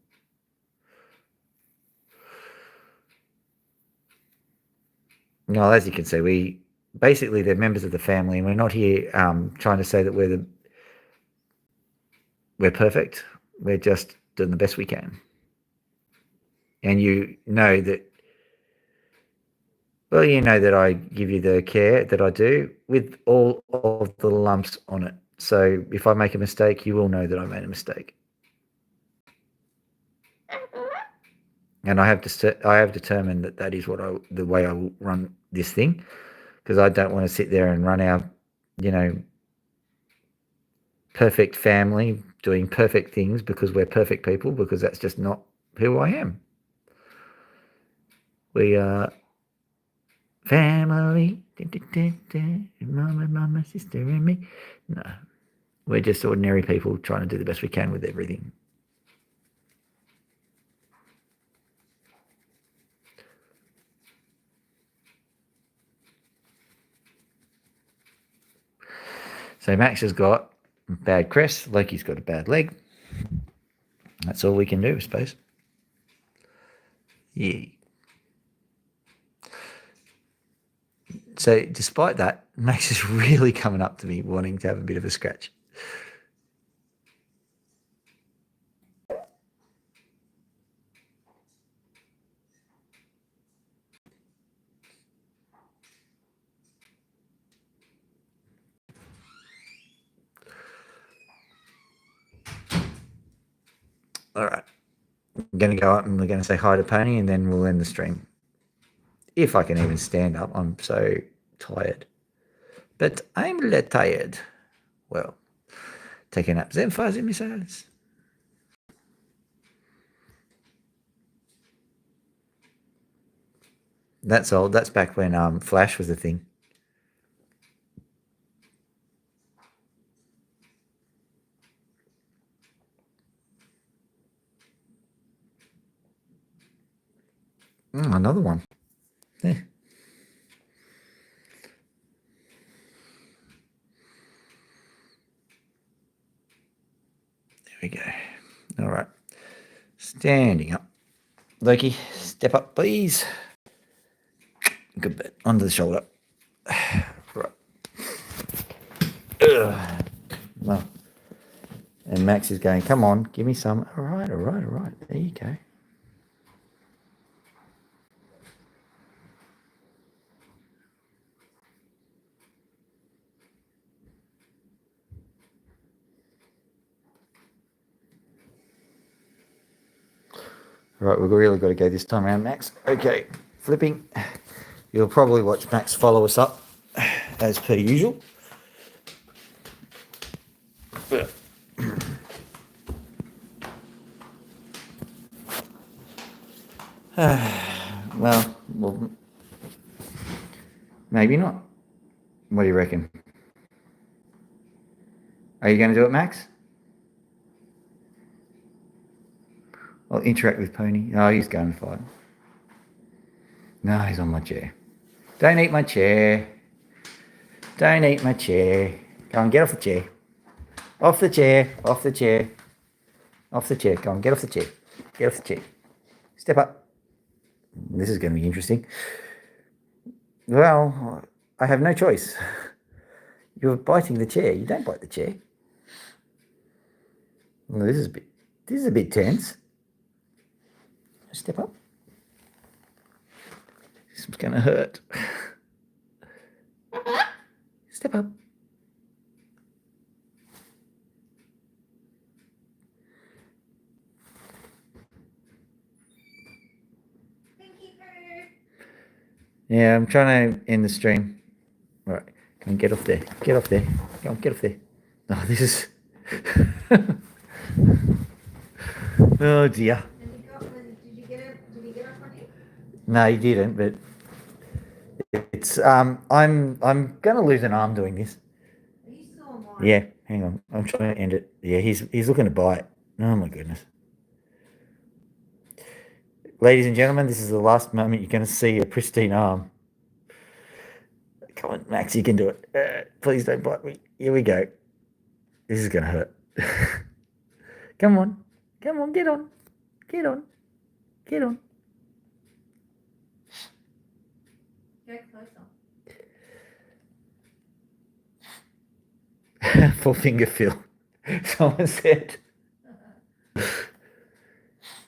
Well, as you can see, we basically they're members of the family, and we're not here trying to say that we're perfect. We're just doing the best we can. And you know that, well, you know that I give you the care that I do with all of the lumps on it. So if I make a mistake, you will know that I made a mistake. And I have determined that is the way I will run this thing, because I don't want to sit there and run our, you know, perfect family doing perfect things because we're perfect people, because that's just not who I am. We are family, mama, sister, and me. No, we're just ordinary people trying to do the best we can with everything. So Max has got bad crest, Loki's got a bad leg. That's all we can do, I suppose. Yeah. So despite that, Max is really coming up to me wanting to have a bit of a scratch. All right. I'm going to go up and we're going to say hi to Pony and then we'll end the stream. If I can even stand up, I'm so tired. But I'm a little tired. Well, take a nap. Then fuzzy missiles. That's old. That's back when Flash was a thing. Another one. Yeah. There we go. All right. Standing up. Loki, step up, please. Good bit. Under the shoulder. Right. Well. And Max is going, come on, give me some. All right. There you go. Right, we've really got to go this time around, Max. Okay, flipping. You'll probably watch Max follow us up, as per usual. Well, maybe not. What do you reckon? Are you going to do it, Max? I'll interact with Pony. Oh, he's going to fight. No, he's on my chair. Don't eat my chair. Don't eat my chair. Go on, get off the chair. Off the chair. Off the chair. Off the chair. Go on, get off the chair. Get off the chair. Step up. This is going to be interesting. Well, I have no choice. You're biting the chair. You don't bite the chair. Well, this is a bit tense. Step up. This is going to hurt. Step up. Yeah, I'm trying to end the stream. All right, come on, get off there. Get off there. Come on, get off there. Oh, this is... Oh, dear. Did you get up on it? No, he didn't, but... It's, I'm going to lose an arm doing this. Are you still on? Yeah, hang on. I'm trying to end it. Yeah, he's looking to bite. Oh, my goodness. Ladies and gentlemen, this is the last moment you're going to see a pristine arm. Come on, Max, you can do it. Please don't bite me. Here we go. This is going to hurt. Come on. Come on, get on. Get on. Get on. Go closer. 4-finger Phil. Someone said.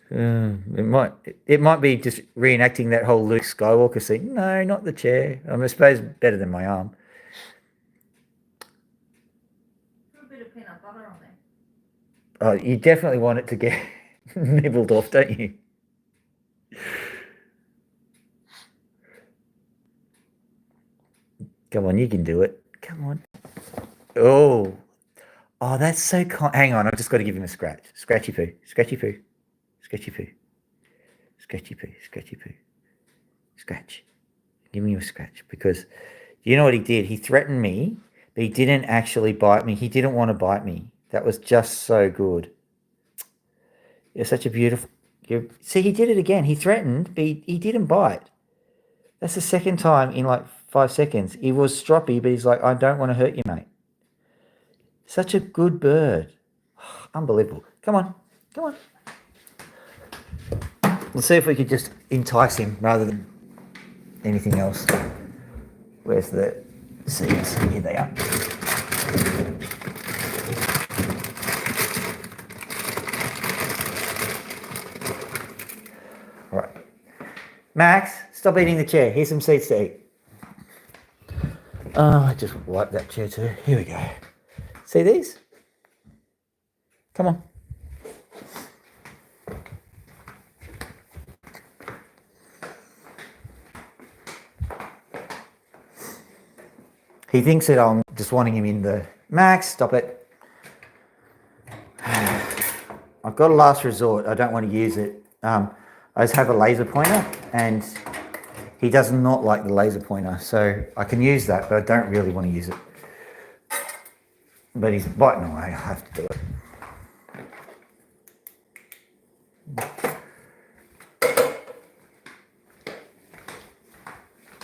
It might be just reenacting that whole Luke Skywalker scene. No, not the chair. I suppose better than my arm. Put a bit of peanut butter on there. Oh, you definitely want it to get nibbled off, don't you? Come on, you can do it. Come on. Oh, that's so hang on, I've just got to give him a scratch. Scratchy poo. Scratchy poo. Scratchy poo. Scratchy poo. Scratchy poo. Scratch. Give me a scratch, because you know what he did? He threatened me, but he didn't actually bite me. He didn't want to bite me. That was just so good. You're such a beautiful... See, he did it again. He threatened, but he didn't bite. That's the second time in like 5 seconds. He was stroppy, but he's like, I don't want to hurt you, mate. Such a good bird. Unbelievable. Come on. Come on. Let's see if we could just entice him rather than anything else. Where's the seeds? Here they are. All right. Max, stop eating the chair. Here's some seeds to eat. Oh, I just wiped that chair too. Here we go. See these? Come on. He thinks that I'm just wanting him in the... Max, stop it. I've got a last resort. I don't want to use it. I just have a laser pointer and he does not like the laser pointer. So I can use that, but I don't really want to use it. But he's biting away. I have to do it.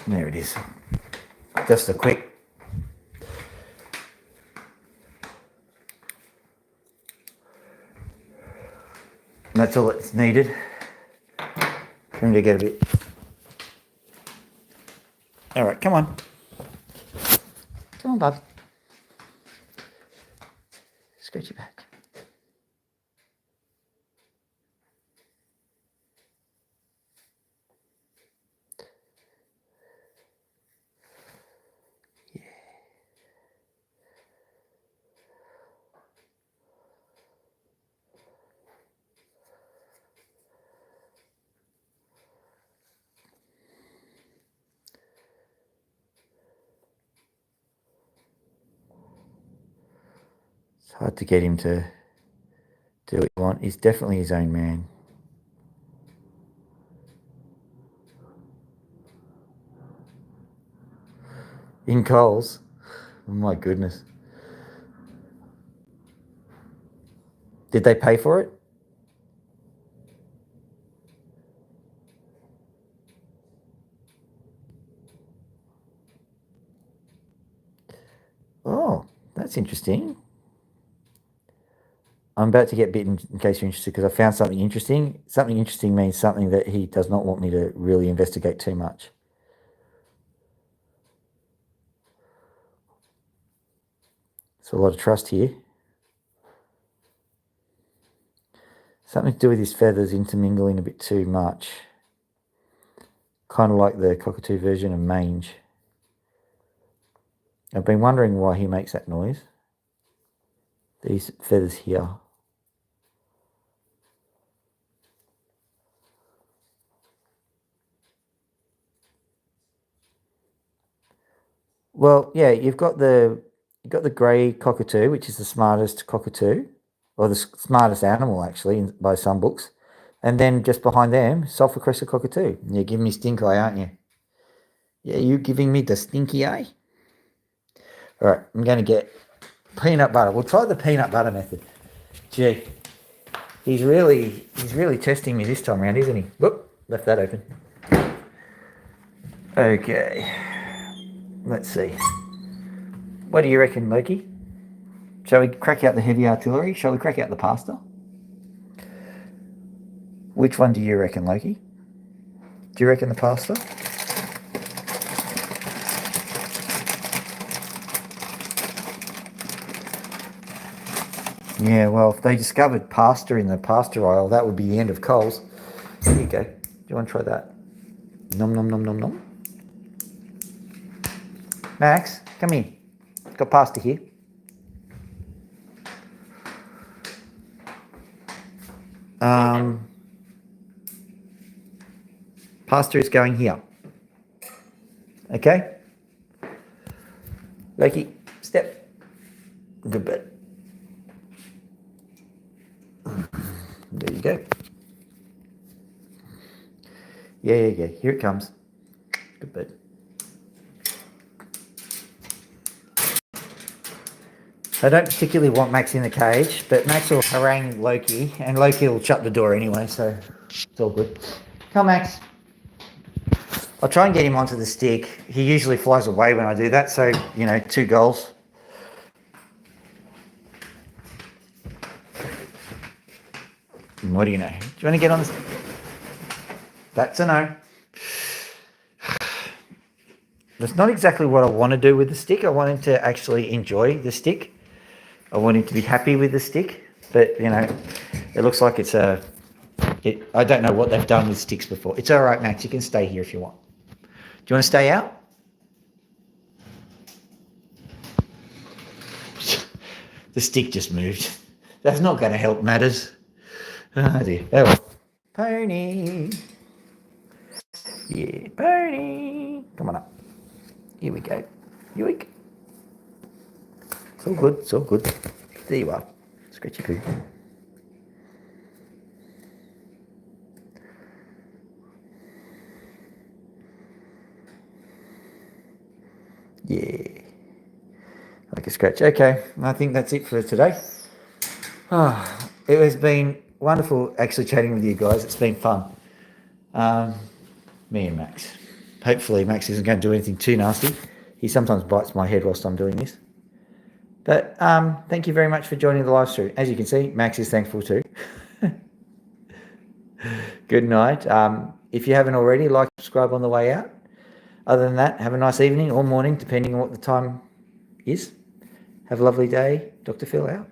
There it is. Just a quick. And that's all that's needed for him to get a bit. All right, come on. Come on, bub. Scratch your back. It's hard to get him to do what you want. He's definitely his own man. In Coles? Oh my goodness. Did they pay for it? Oh, that's interesting. I'm about to get bitten in case you're interested because I found something interesting. Something interesting means something that he does not want me to really investigate too much. So a lot of trust here. Something to do with his feathers intermingling a bit too much. Kind of like the cockatoo version of mange. I've been wondering why he makes that noise. These feathers here. Well, yeah, you've got the grey cockatoo, which is the smartest cockatoo, or the smartest animal actually by some books, and then just behind them, sulphur-crested cockatoo. You're giving me stink eye, aren't you? Yeah, you giving me the stinky eye. All right, I'm going to get peanut butter. We'll try the peanut butter method. Gee, he's really testing me this time around, isn't he? Whoop, left that open. Okay. Let's see. What do you reckon, Loki? Shall we crack out the heavy artillery? Shall we crack out the pasta? Which one do you reckon, Loki? Do you reckon the pasta? Yeah, well, if they discovered pasta in the pasta aisle, that would be the end of Coles. Here you go. Do you want to try that? Nom nom nom nom nom. Max, come here. Got pasta here. Pasta is going here. Okay? Loki, step. Good bit. There you go. Yeah. Here it comes. Good bit. I don't particularly want Max in the cage, but Max will harangue Loki, and Loki will shut the door anyway, so it's all good. Come, Max. I'll try and get him onto the stick. He usually flies away when I do that, so, 2 goals. What do you know? Do you want to get on this? That's a no. That's not exactly what I want to do with the stick. I want him to actually enjoy the stick. I want him to be happy with the stick, but, it looks like I don't know what they've done with sticks before. It's all right, Max. You can stay here if you want. Do you want to stay out? The stick just moved. That's not going to help matters. Oh, dear. Oh, well. Pony. Yeah, pony. Come on up. Here we go. Yoink. It's all good. It's all good. There you are. Scratchy poo. Yeah. Like a scratch. Okay. I think that's it for today. Oh, it has been wonderful actually chatting with you guys. It's been fun. Me and Max. Hopefully Max isn't going to do anything too nasty. He sometimes bites my head whilst I'm doing this. But thank you very much for joining the live stream. As you can see, Max is thankful too. Good night. If you haven't already, like, subscribe on the way out. Other than that, have a nice evening or morning, depending on what the time is. Have a lovely day. Dr. Phil out.